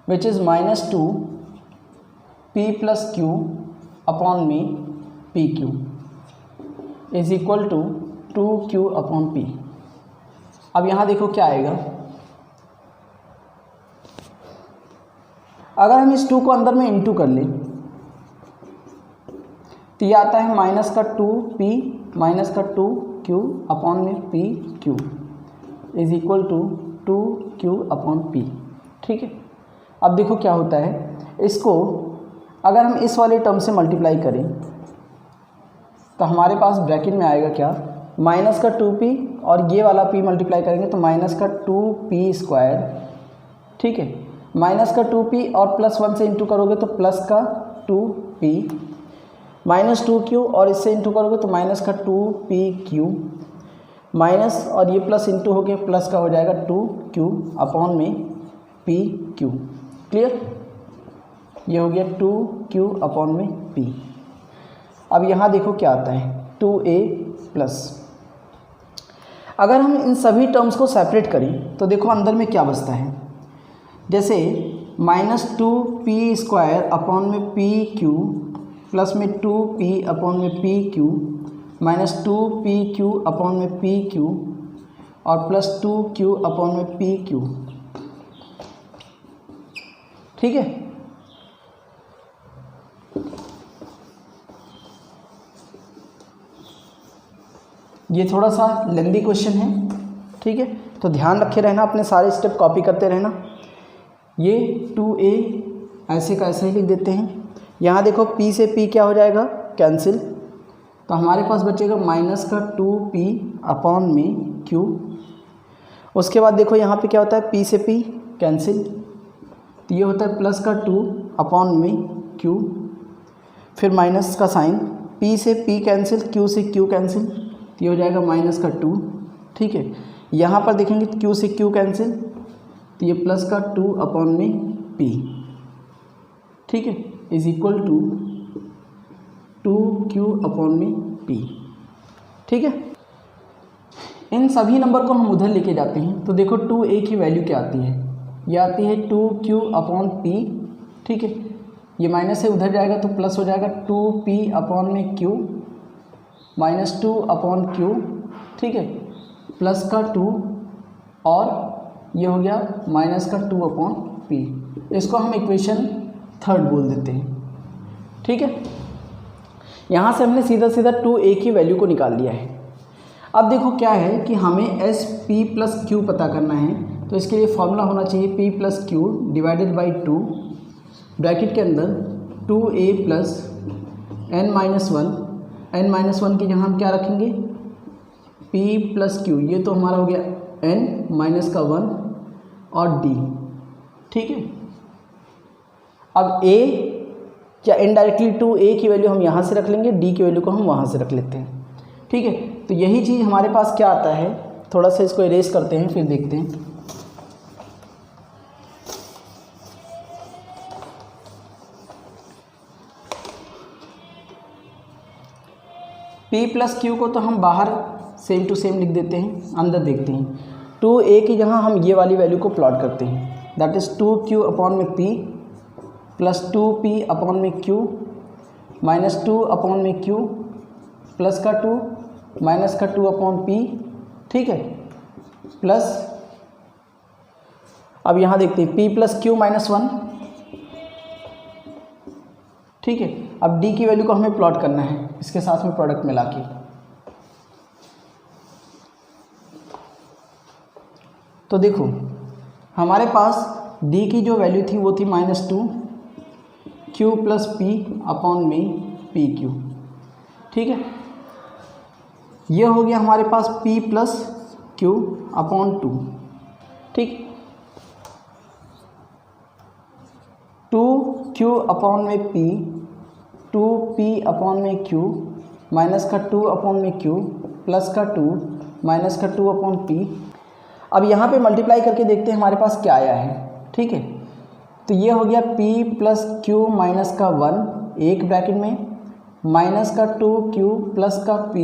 which is -2p plus q upon में pq is equal to 2q upon p। अब यहाँ देखो क्या आएगा, अगर हम इस 2 को अंदर में इंटू कर लें तो ये आता है माइनस का 2p माइनस का 2q अपॉन में pq is equal to 2q upon p। ठीक है, अब देखो क्या होता है, इसको अगर हम इस वाले टर्म से मल्टीप्लाई करें तो हमारे पास ब्रैकेट में आएगा क्या, माइनस का 2p और ये वाला p मल्टीप्लाई करेंगे तो माइनस का 2p²। ठीक है, माइनस का 2p और प्लस 1 से इंटू करोगे तो प्लस का 2p, माइनस 2q और इससे इंटू करोगे तो माइनस का 2pq, माइनस और ये प्लस इंटू हो गया प्लस का हो जाएगा 2q अपॉन में pq। क्लियर, ये हो गया 2q अपॉन में p। अब यहाँ देखो क्या आता है 2a प्लस, अगर हम इन सभी टर्म्स को सेपरेट करें तो देखो अंदर में क्या बचता है, जैसे माइनस 2p² अपॉन में pq प्लस में 2p अपॉन में pq माइनस 2pq अपॉन में pq और प्लस 2q अपॉन में pq। ठीक है, ये थोड़ा सा लेंदी क्वेश्चन है। ठीक है, तो ध्यान रखे रहना, अपने सारे स्टेप कॉपी करते रहना। ये 2a ऐसे का ऐसे ही लिख देते हैं। यहाँ देखो p से p क्या हो जाएगा, कैंसिल, तो हमारे पास बचेगा माइनस का 2p अपॉन में q। उसके बाद देखो यहाँ पे क्या होता है, p से p कैंसिल, तो ये होता है प्लस का 2 अपॉन में q, फिर माइनस का साइन, p से p कैंसिल, q से q कैंसिल, तो ये हो जाएगा माइनस का 2। ठीक है, यहाँ पर देखेंगे तो q से q कैंसिल, तो ये प्लस का 2 अपॉन में p। ठीक है, is equal to 2q upon में p। ठीक है, इन सभी नंबर को हम उधर लेके जाते हैं तो देखो 2a की वैल्यू क्या आती है, ये आती है 2q अपॉन p। ठीक है, ये माइनस से उधर जाएगा तो प्लस हो जाएगा 2p अपॉन में q माइनस 2 अपॉन q। ठीक है, प्लस का 2 और ये हो गया माइनस का 2 अपॉन p। इसको हम इक्वेशन 3 बोल देते हैं। ठीक है, यहाँ से हमने सीधा सीधा 2a की वैल्यू को निकाल लिया है। अब देखो क्या है कि हमें एस p प्लस क्यू पता करना है, तो इसके लिए फॉर्मूला होना चाहिए p plus Q divided by 2 bracket के अंदर 2a प्लस n-1 की जगह हम क्या रखेंगे p प्लस क्यू, ये तो हमारा हो गया n माइनस का 1 और d। ठीक है, अब a या इनडायरेक्टली 2a की वैल्यू हम यहाँ से रख लेंगे, d की वैल्यू को हम वहाँ से रख लेते हैं। ठीक है, तो यही चीज़ हमारे पास क्या आता है, थोड़ा सा इसको इरेज करते हैं फिर देखते हैं। p प्लस क्यू को तो हम बाहर सेम टू सेम लिख देते हैं, अंदर देखते हैं। 2a की जगह हम ये वाली वैल्यू को प्लॉट करते हैं, दैट इज़ 2q अपॉन में p प्लस 2p अपॉन में q माइनस 2 अपॉन में q प्लस का 2 माइनस का 2 अपॉन p। ठीक है, प्लस अब यहाँ देखते हैं p प्लस क्यू माइनस 1। ठीक है, अब d की वैल्यू को हमें प्लॉट करना है इसके साथ में प्रोडक्ट मिला के। तो देखो हमारे पास d की जो वैल्यू थी वो थी -2 q प्लस p अपॉन में पी क्यू। ठीक है, ये हो गया हमारे पास p प्लस q अपॉन 2। ठीक, 2q अपॉन में p 2p अपॉन में q माइनस का 2 अपॉन में q प्लस का 2 माइनस का 2 अपॉन p। अब यहाँ पे मल्टीप्लाई करके देखते हैं हमारे पास क्या आया है। ठीक है, तो ये हो गया p प्लस क्यू माइनस का 1 एक ब्रैकेट में माइनस का 2q प्लस का p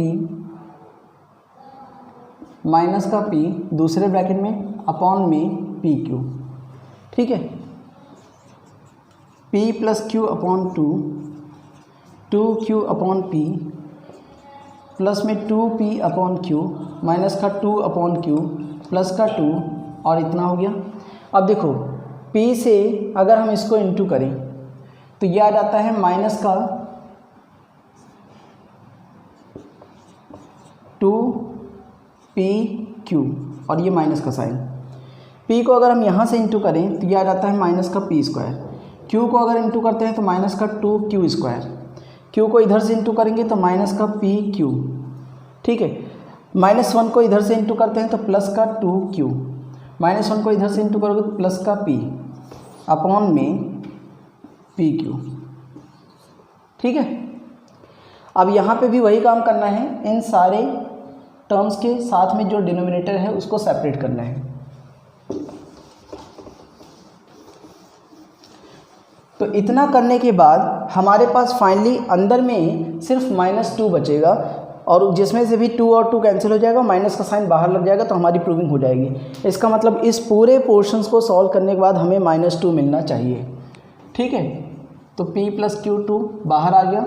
माइनस का p दूसरे ब्रैकेट में अपॉन में pq। ठीक है, p plus Q upon 2q upon p plus में 2p अपॉन q माइनस का 2 अपॉन q प्लस का 2 और इतना हो गया। अब देखो P से अगर हम इसको इंटू करें तो ये आ जाता है माइनस का 2PQ और ये माइनस का साइन। P को अगर हम यहाँ से इंटू करें तो ये आ जाता है माइनस का P स्क्वायर। Q को अगर इंटू करते हैं तो माइनस का 2Q स्क्वायर। Q को इधर से इंटू करेंगे तो माइनस का PQ, ठीक है। -1 को इधर से इंटू करते हैं तो प्लस का 2Q, -1 को इधर से इंटू करोगे तो प्लस का P अपॉन में PQ, ठीक है। अब यहाँ पे भी वही काम करना है, इन सारे टर्म्स के साथ में जो डिनोमिनेटर है उसको सेपरेट करना है। तो इतना करने के बाद हमारे पास फाइनली अंदर में सिर्फ -2 बचेगा और जिसमें से भी 2 और 2 कैंसिल हो जाएगा, माइनस का साइन बाहर लग जाएगा, तो हमारी प्रूविंग हो जाएगी। इसका मतलब इस पूरे पोर्शंस को सॉल्व करने के बाद हमें -2 मिलना चाहिए, ठीक है। तो P + Q2 बाहर आ गया,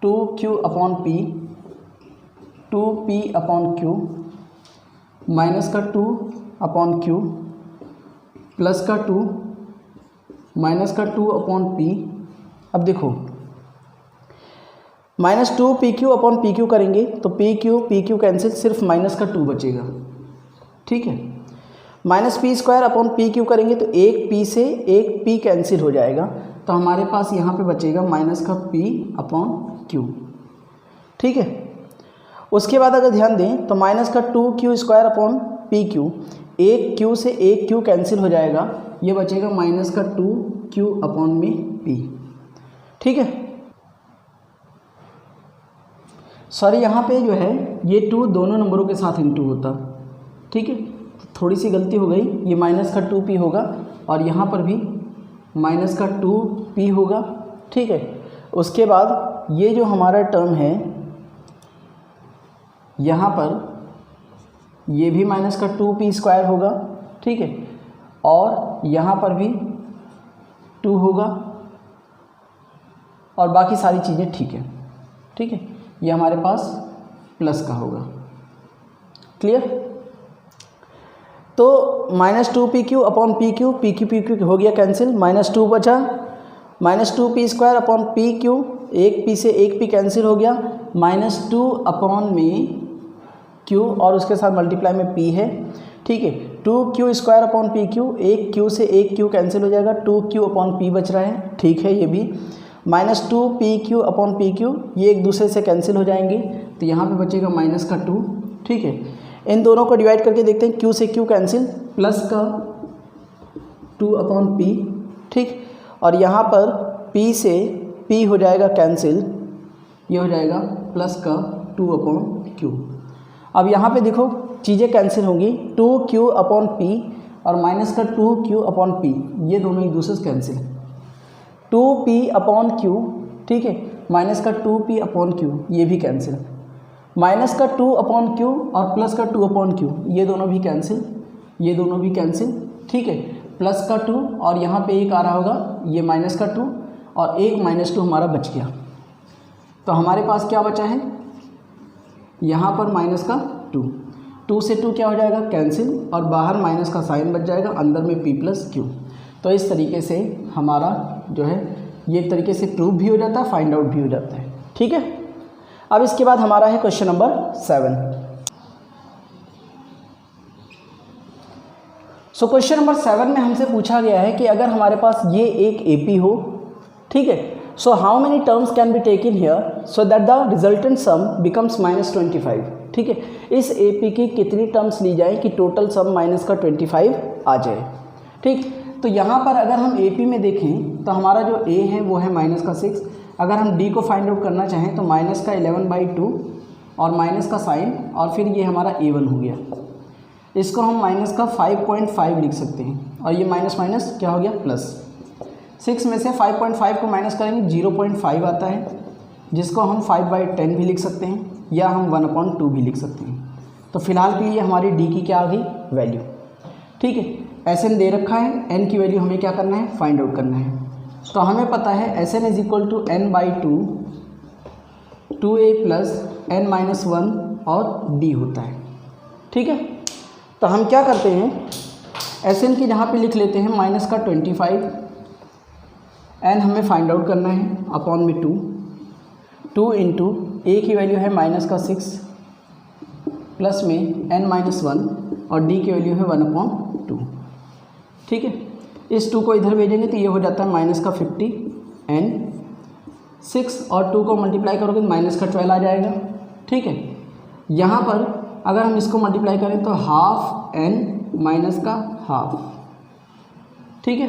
2Q upon P, 2P upon Q, minus का 2 अपॉन Q, प्लस का 2, माइनस का 2 अपॉन P। अब देखो -2PQ अपॉन PQ करेंगे तो PQ कैंसिल, सिर्फ माइनस का 2 बचेगा, ठीक है। -P² अपॉन PQ करेंगे तो एक P से एक P कैंसिल हो जाएगा, तो हमारे पास यहाँ पे बचेगा माइनस का P अपॉन Q, ठीक है। उसके बाद अगर ध्यान दें तो माइनस का 2Q² अपॉन PQ, एक Q से एक Q कैंसिल हो जाएगा, ये बचेगा माइनस का 2Q अपॉन में P, ठीक है। सॉरी, यहाँ पे जो है ये 2 दोनों नंबरों के साथ इंटू होता, ठीक है। थोड़ी सी गलती हो गई, ये माइनस का 2P होगा और यहाँ पर भी माइनस का 2P होगा, ठीक है। उसके बाद ये जो हमारा टर्म है यहाँ पर ये भी माइनस का 2P² होगा, ठीक है। और यहाँ पर भी 2 होगा और बाकी सारी चीज़ें ठीक है, ठीक है। ये हमारे पास प्लस का होगा, क्लियर। तो -2PQ अपॉन PQ, PQ हो गया कैंसिल, -2 बचा, -2P² अपॉन PQ, एक P से एक P कैंसिल हो गया, -2 अपॉन में Q और उसके साथ मल्टीप्लाई में P है, ठीक है। 2Q² अपॉन PQ, एक Q से एक Q कैंसिल हो जाएगा, 2Q अपॉन P बच रहा है, ठीक है। ये भी -2PQ अपॉन PQ, ये एक दूसरे से कैंसिल हो जाएंगे, तो यहाँ पे बचेगा माइनस का 2, ठीक है। इन दोनों को डिवाइड करके देखते हैं, Q से Q कैंसिल, प्लस का 2 अपॉन P, ठीक। और यहाँ पर P से P हो जाएगा कैंसिल, ये हो जाएगा प्लस का 2 अपॉन Q। अब यहाँ पे देखो चीज़ें कैंसिल होंगी, 2Q अपॉन P और माइनस का 2Q अपॉन P, ये दोनों एक दूसरे से कैंसिल, 2P अपॉन Q, ठीक है, माइनस का 2P अपॉन Q, ये भी कैंसिल, माइनस का 2 अपॉन Q और प्लस का 2 अपॉन Q, ये दोनों भी कैंसिल, ये दोनों भी कैंसिल, ठीक है। प्लस का 2 और यहाँ पे एक आ रहा होगा, ये माइनस का 2 और एक -2 हमारा बच गया, तो हमारे पास क्या बचा है यहाँ पर माइनस का 2 से 2 क्या हो जाएगा कैंसिल और बाहर माइनस का साइन बच जाएगा, अंदर में P + Q। तो इस तरीके से हमारा जो है ये एक तरीके से प्रूव भी हो जाता है, फाइंड आउट भी हो जाता है, ठीक है। अब इसके बाद हमारा है question number 7। So question number 7 में हमसे पूछा गया है कि अगर हमारे पास ये एक AP हो, ठीक है, so how many terms can be taken here so that the resultant some becomes -25, ठीक है। इस AP की कितनी टर्म्स ली जाए कि टोटल सम माइनस का 25 आ जाए, ठीक। तो यहाँ पर अगर हम AP में देखें तो हमारा जो A है वो है माइनस का 6, अगर हम D को फाइंड आउट करना चाहें तो माइनस का 11/2 और माइनस का साइन और फिर ये हमारा A1 हो गया, इसको हम माइनस का 5.5 लिख सकते हैं और ये माइनस माइनस क्या हो गया प्लस। 6 में से 5.5 को माइनस करेंगे 0.5 आता है, जिसको हम 5/10 भी लिख सकते हैं या हम 1/2 भी लिख सकते हैं। तो फिलहाल के लिए हमारी D की क्या आ गई वैल्यू, ठीक है। Sn दे रखा है, n की वैल्यू हमें क्या करना है फाइंड आउट करना है। तो हमें पता है Sn = n/2, 2a + n - 1 और D होता है, ठीक है। तो हम क्या करते हैं, Sn की जहाँ पे लिख लेते हैं माइनस का 25, n हमें फाइंड आउट करना है अपॉन में 2 इंटू a की वैल्यू है माइनस का 6 प्लस में n माइनस 1 और d की वैल्यू है 1/2। ठीक है, इस 2 को इधर भेजेंगे तो ये हो जाता है माइनस का 50, n 6 और 2 को मल्टीप्लाई करोगे तो माइनस का 12 आ जाएगा। ठीक है, यहाँ पर अगर हम इसको मल्टीप्लाई करें तो हाफ n माइनस का हाफ। ठीक है,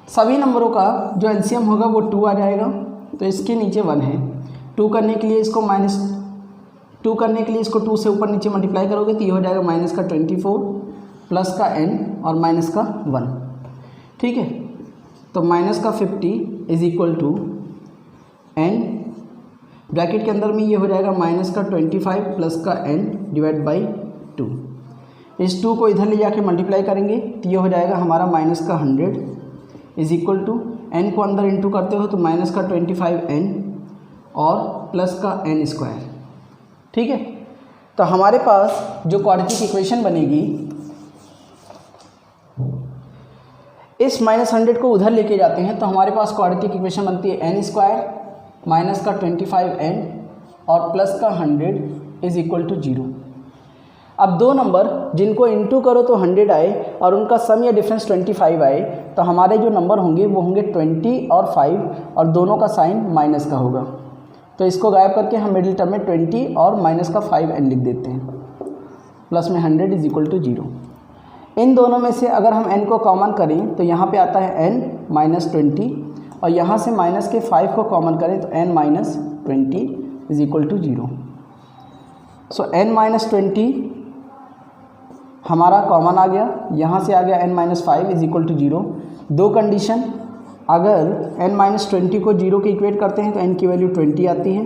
सभी नंबरों का जो एलसीएम होगा वो 2 आ जाएगा, तो इसके नीचे 1 है। 2 करने के लिए इसको इसको 2 से ऊपर नीचे मल्टीप्लाई करोगे तो ये हो जाएगा माइनस का 24 प्लस का n और माइनस का 1। ठीक है, तो माइनस का 50 is equal to n, bracket के अंदर में ये हो जाएगा माइनस का 25 प्लस का n डिवाइड बाई 2। इस 2 को इधर ले जाके मल्टीप्लाई करेंगे तो ये हो जाएगा हमारा माइनस का 100 इज इक्वल टू n को अंदर इंटू करते हो तो माइनस का 25n और प्लस का n स्क्वायर। ठीक है, तो हमारे पास जो क्वाड्रेटिक इक्वेशन बनेगी, इस -100 को उधर लेके जाते हैं तो हमारे पास क्वाड्रेटिक इक्वेशन बनती है n स्क्वायर माइनस का 25n और प्लस का 100 इज इक्वल टू 0। अब दो नंबर जिनको इंटू करो तो 100 आए और उनका सम या डिफरेंस 25 आए, तो हमारे जो नंबर होंगे वो होंगे 20 और 5 और दोनों का साइन माइनस का होगा। तो इसको गायब करके हम मिडिल टर्म में 20 और माइनस का 5n लिख देते हैं, प्लस में 100 इज इक्वल टू 0। इन दोनों में से अगर हम n को कॉमन करें तो यहाँ पे आता है n माइनस 20 और यहाँ से माइनस के 5 को कॉमन करें तो n minus 20 is equal to 0। So n minus 20 हमारा कॉमन आ गया, यहाँ से आ गया n minus 5 is equal to 0। दो कंडीशन, अगर n माइनस 20 को 0 के इक्वेट करते हैं तो n की वैल्यू 20 आती है।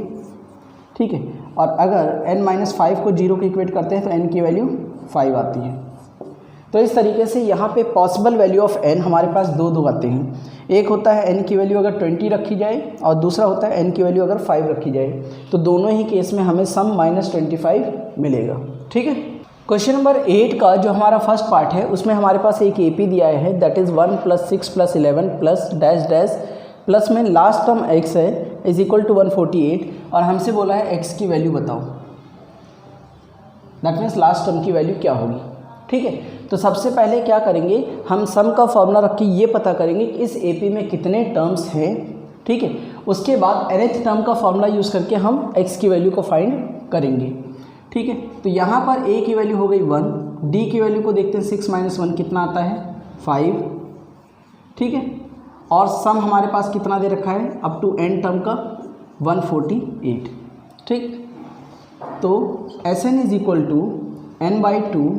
ठीक है, और अगर n माइनस 5 को 0 के इक्वेट करते हैं तो n की वैल्यू 5 आती है। तो इस तरीके से यहाँ पे पॉसिबल वैल्यू ऑफ n हमारे पास दो आते हैं। एक होता है n की वैल्यू अगर 20 रखी जाए और दूसरा होता है n की वैल्यू अगर 5 रखी जाए, तो दोनों ही केस में हमें सम -25 मिलेगा। ठीक है, क्वेश्चन नंबर 8 का जो हमारा फर्स्ट पार्ट है उसमें हमारे पास एक AP दिया है, that is 1 + 6 + 11 plus dash dash plus में लास्ट टर्म x है इज इक्वल टू 148 और हमसे बोला है x की वैल्यू बताओ, दैट मीन्स लास्ट टर्म की वैल्यू क्या होगी। ठीक है, तो सबसे पहले क्या करेंगे, हम सम का फॉर्मूला रख के ये पता करेंगे कि इस AP में कितने टर्म्स हैं। ठीक है, उसके बाद nth टर्म का फॉर्मूला यूज़ करके हम x की वैल्यू को फाइंड करेंगे। ठीक है, तो यहाँ पर a की वैल्यू हो गई 1, d की वैल्यू को देखते हैं 6 - 1 कितना आता है 5। ठीक है, और सम हमारे पास कितना दे रखा है अप टू n टर्म का 148। ठीक, तो Sn is equal to n/2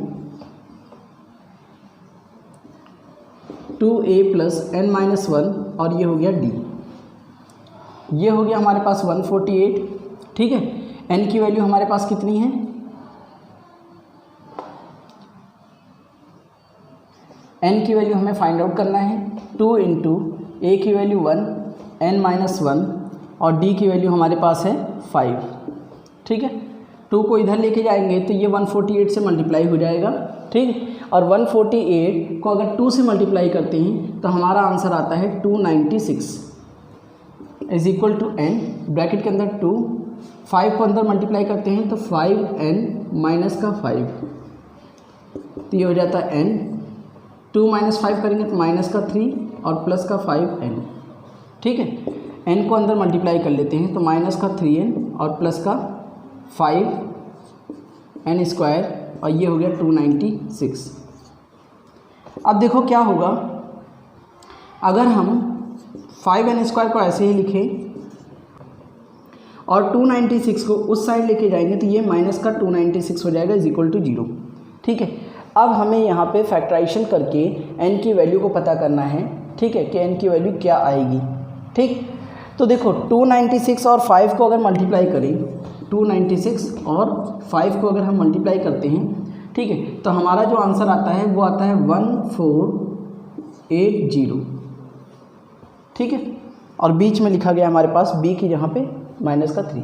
2a + n-1 और ये हो गया d, ये हो गया हमारे पास 148। ठीक है, n की वैल्यू हमारे पास कितनी है, n की वैल्यू हमें फाइंड आउट करना है। 2 इंटू a की वैल्यू 1 n-1 और d की वैल्यू हमारे पास है 5। ठीक है, 2 को इधर लेके जाएंगे तो ये 148 से मल्टीप्लाई हो जाएगा। ठीक है, और 148 को अगर 2 से मल्टीप्लाई करते हैं तो हमारा आंसर आता है 296 is equal to n, bracket के अंदर 2, 5 को अंदर मल्टीप्लाई करते हैं तो 5n माइनस का 5, तो ये हो जाता है n, 2 - 5 करेंगे तो माइनस का 3 और प्लस का 5n। ठीक है, n को अंदर मल्टीप्लाई कर लेते हैं तो माइनस का 3n और प्लस का 5n स्क्वायर और ये हो गया 296। अब देखो क्या होगा, अगर हम 5n स्क्वायर को ऐसे ही लिखें और 296 को उस साइड लेके जाएंगे तो ये माइनस का 296 हो जाएगा इज इक्वल टू 0। ठीक है, अब हमें यहाँ पे फैक्टराइजेशन करके n की वैल्यू को पता करना है। ठीक है, कि n की वैल्यू क्या आएगी। ठीक, तो देखो 296 और 5 को अगर मल्टीप्लाई करें, 296 और 5 को अगर हम मल्टीप्लाई करते हैं, ठीक है, तो हमारा जो आंसर आता है वो आता है 1480। ठीक है, और बीच में लिखा गया हमारे पास b की जहाँ पे माइनस का 3।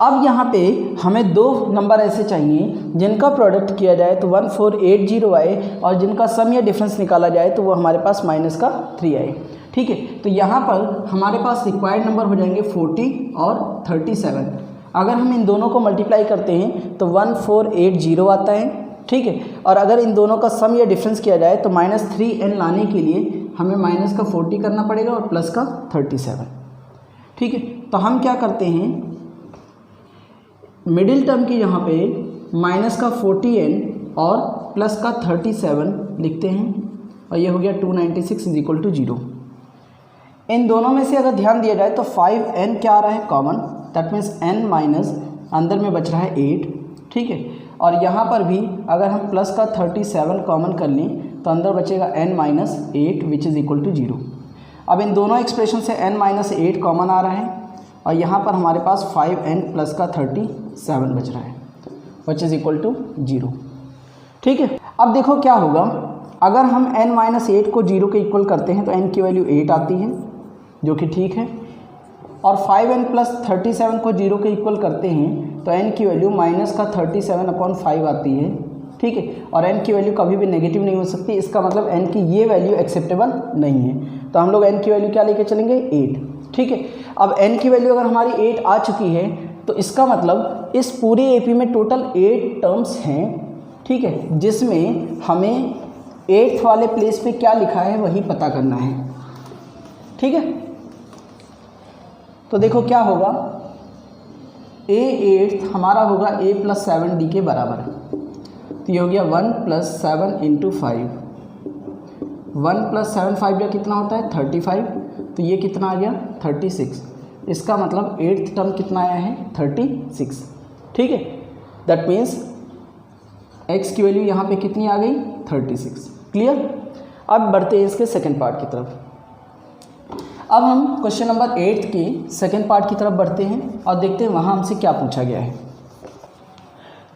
अब यहाँ पे हमें दो नंबर ऐसे चाहिए जिनका प्रोडक्ट किया जाए तो 1480 आए और जिनका सम या डिफरेंस निकाला जाए तो वो हमारे पास -3 आए। ठीक है, तो यहाँ पर हमारे पास रिक्वायर्ड नंबर हो जाएंगे 40 और 37। अगर हम इन दोनों को मल्टीप्लाई करते हैं तो 1480 आता है। ठीक है, और अगर इन दोनों का सम या डिफरेंस किया जाए तो -3n लाने के लिए हमें -40 करना पड़ेगा और +37। ठीक है, तो हम क्या करते हैं, मिडिल टर्म की यहाँ पे -40n और +37 लिखते हैं और ये हो गया 296 = 0। इन दोनों में से अगर ध्यान दिया जाए तो 5n क्या आ रहा है common, that means n minus अंदर में बच रहा है 8। ठीक है, और यहाँ पर भी अगर हम +37 कॉमन कर लें तो अंदर बचेगा n minus 8 which is equal to 0। अब इन दोनों एक्सप्रेशन से n माइनस 8 कॉमन आ रहा है और यहाँ पर हमारे पास 5n + 37 बच रहा है विच इज़ इक्वल टू 0। ठीक है, अब देखो क्या होगा, अगर हम n माइनस 8 को 0 के इक्वल करते हैं तो n की वैल्यू 8 आती है जो कि ठीक है, और 5n + 37 को 0 के इक्वल करते हैं तो n की वैल्यू -37/5 आती है। ठीक है, और n की वैल्यू कभी भी नेगेटिव नहीं हो सकती, इसका मतलब n की ये वैल्यू एक्सेप्टेबल नहीं है, तो हम लोग n की वैल्यू क्या लेके चलेंगे, 8। ठीक है, अब n की वैल्यू अगर हमारी 8 आ चुकी है तो इसका मतलब इस पूरे एपी में टोटल 8 टर्म्स हैं। ठीक है, जिसमें हमें 8th वाले प्लेस पे क्या लिखा है वही पता करना है। ठीक है, तो देखो क्या होगा, A8 हमारा होगा A + 7D के बराबर, तो ये हो गया 1 + 7 × 5। 1 + 7 5 या कितना होता है 35, तो ये कितना आ गया 36। इसका मतलब 8th टर्म कितना आया है 36। ठीक है, दैट मीन्स x की वैल्यू यहाँ पे कितनी आ गई 36। क्लियर। अब बढ़ते हैं इसके सेकंड पार्ट की तरफ। अब हम क्वेश्चन नंबर 8 के सेकंड पार्ट की तरफ बढ़ते हैं और देखते हैं वहाँ हमसे क्या पूछा गया है।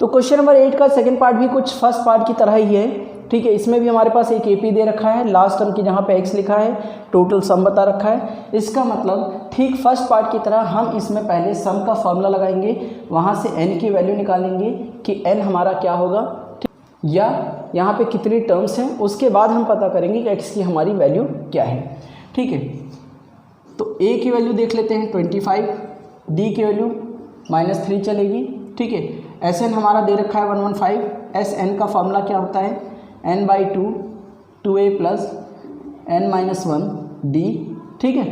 तो क्वेश्चन नंबर 8 का सेकंड पार्ट भी कुछ फर्स्ट पार्ट की तरह ही है। ठीक है, इसमें भी हमारे पास एक एपी दे रखा है, लास्ट टर्म की जहाँ पे x लिखा है, टोटल सम बता रखा है। इसका मतलब ठीक फर्स्ट पार्ट की तरह हम इसमें पहले सम का फॉर्मूला लगाएंगे, वहाँ से n की वैल्यू निकालेंगे कि n हमारा क्या होगा, या यहाँ पे कितनी टर्म्स हैं, उसके बाद हम पता करेंगे कि x की हमारी वैल्यू क्या है। ठीक है, तो a की वैल्यू देख लेते हैं 25, d की वैल्यू -3 चलेगी। ठीक है, Sn हमारा दे रखा है 115, Sn का फॉर्मूला क्या होता है n/2 2a + n - 1d। ठीक है,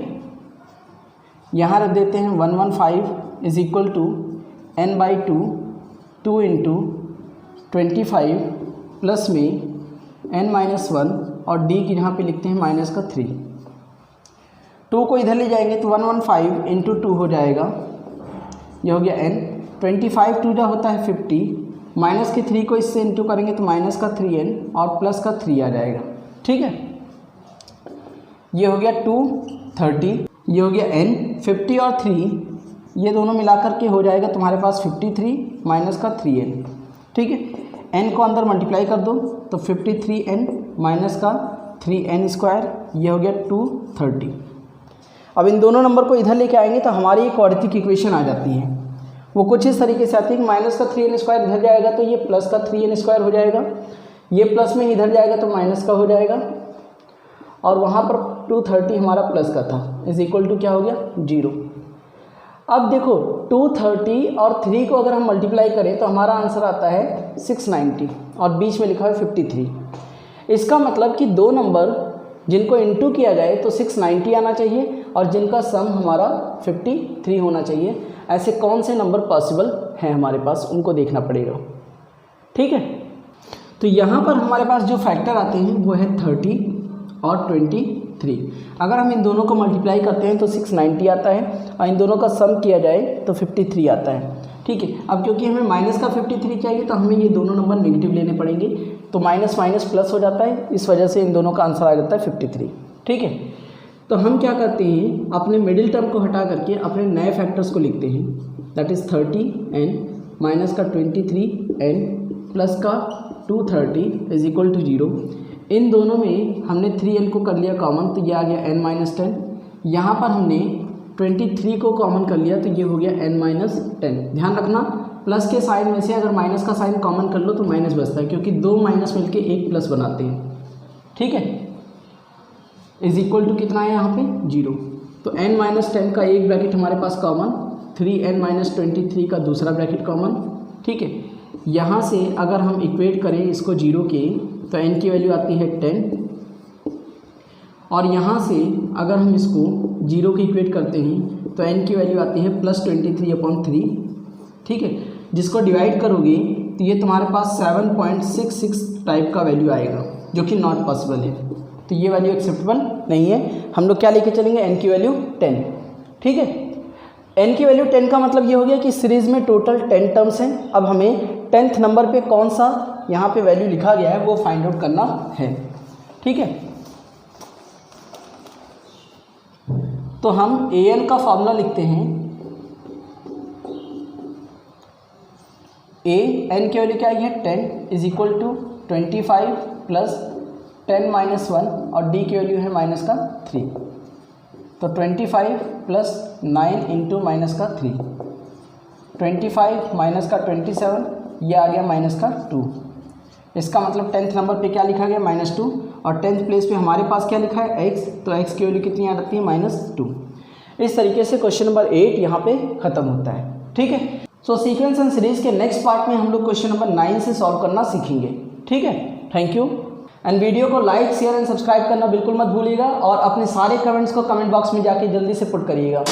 यहाँ रख देते हैं 115 = n/2 2 × 25 प्लस में n-1 और d की यहाँ पे लिखते हैं -3। 2 को इधर ले जाएंगे तो 115 × 2 हो जाएगा, ये हो गया n। 25 2 जा होता है 50, -3 को इससे इंटू करेंगे तो -3n और +3 आ जाएगा। ठीक है, ये हो गया 230, ये हो गया n। 50 और 3 ये दोनों मिलाकर के हो जाएगा तुम्हारे पास 53 -3n। ठीक है, n को अंदर मल्टीप्लाई कर दो तो 53n -3n², ये हो गया 230। अब इन दोनों नंबर को इधर लेके आएंगे तो हमारी एक क्वाड्रेटिक इक्वेशन आ जाती है। वो कुछ इस तरीके से आती है कि -3n² इधर जाएगा तो ये +3n² हो जाएगा, ये प्लस में इधर जाएगा तो माइनस का हो जाएगा, और वहाँ पर 230 हमारा प्लस का था, इज इक्वल टू क्या हो गया 0। अब देखो 230 और 3 को अगर हम मल्टीप्लाई करें तो हमारा आंसर आता है 690 और बीच में लिखा है 53। इसका मतलब कि दो नंबर जिनको इंटू किया जाए तो 690 आना चाहिए और जिनका सम हमारा 53 होना चाहिए। ऐसे कौन से नंबर पॉसिबल हैं हमारे पास, उनको देखना पड़ेगा। ठीक है, तो यहाँ पर हमारे पास जो फैक्टर आते हैं वो है 30 और 23। अगर हम इन दोनों को मल्टीप्लाई करते हैं तो 690 आता है और इन दोनों का सम किया जाए तो 53 आता है। ठीक है, अब क्योंकि हमें माइनस का 53 चाहिए तो हमें ये दोनों नंबर नेगेटिव लेने पड़ेंगे, तो माइनस माइनस प्लस हो जाता है, इस वजह से इन दोनों का आंसर आ जाता है 53। ठीक है, तो हम क्या करते हैं, अपने मिडिल टर्म को हटा करके अपने नए फैक्टर्स को लिखते हैं, दैट इज़ 30n माइनस का 23n प्लस का 230 इज इक्वल टू 0। इन दोनों में हमने 3n को कर लिया कॉमन तो ये आ गया n-10। यहाँ पर हमने 23 को कॉमन कर लिया तो ये हो गया n-10। ध्यान रखना प्लस के साइन में से अगर माइनस का साइन कॉमन कर लो तो माइनस बचता है, क्योंकि दो माइनस मिलके एक प्लस बनाते हैं। ठीक है, इज इक्वल टू कितना है यहाँ पे 0। तो n-10 का एक ब्रैकेट हमारे पास कॉमन, 3n-23 का दूसरा ब्रैकेट कॉमन। ठीक है, यहाँ से अगर हम इक्वेट करें इसको 0 के तो n की वैल्यू आती है 10, और यहाँ से अगर हम इसको 0 के इक्वेट करते हैं तो n की वैल्यू आती है +23/3। ठीक है, जिसको डिवाइड करोगे तो ये तुम्हारे पास 7.66 टाइप का वैल्यू आएगा, जो कि नॉट पॉसिबल है। तो ये वैल्यू एक्सेप्टेबल नहीं है। हम लोग क्या लेके चलेंगे, n की वैल्यू 10। ठीक है, n की वैल्यू 10 का मतलब ये हो गया कि सीरीज़ में टोटल 10 टर्म्स हैं। अब हमें 10th नंबर पे कौन सा यहाँ पे वैल्यू लिखा गया है वो फाइंड आउट करना है। ठीक है, तो हम an का फॉर्मूला लिखते हैं। n की वैल्यू क्या है 10 इज इक्वल टू 25 प्लस 10 - 1 और d की वैल्यू है -3। तो 25 प्लस 9 इंटू -3, 25 माइनस का 27, ये आ गया -2। इसका मतलब 10th नंबर पे क्या लिखा गया -2, और 10th प्लेस पे हमारे पास क्या लिखा है x, तो x की वैल्यू कितनी आ जाती है -2। इस तरीके से क्वेश्चन नंबर 8 यहाँ पे ख़त्म होता है। ठीक है, सो सीक्वेंस एंड सीरीज के नेक्स्ट पार्ट में हम लोग क्वेश्चन नंबर 9 से सॉल्व करना सीखेंगे। ठीक है, थैंक यू। एंड वीडियो को लाइक, शेयर एंड सब्सक्राइब करना बिल्कुल मत भूलिएगा, और अपने सारे कमेंट्स को कमेंट बॉक्स में जाके जल्दी से पुट करिएगा।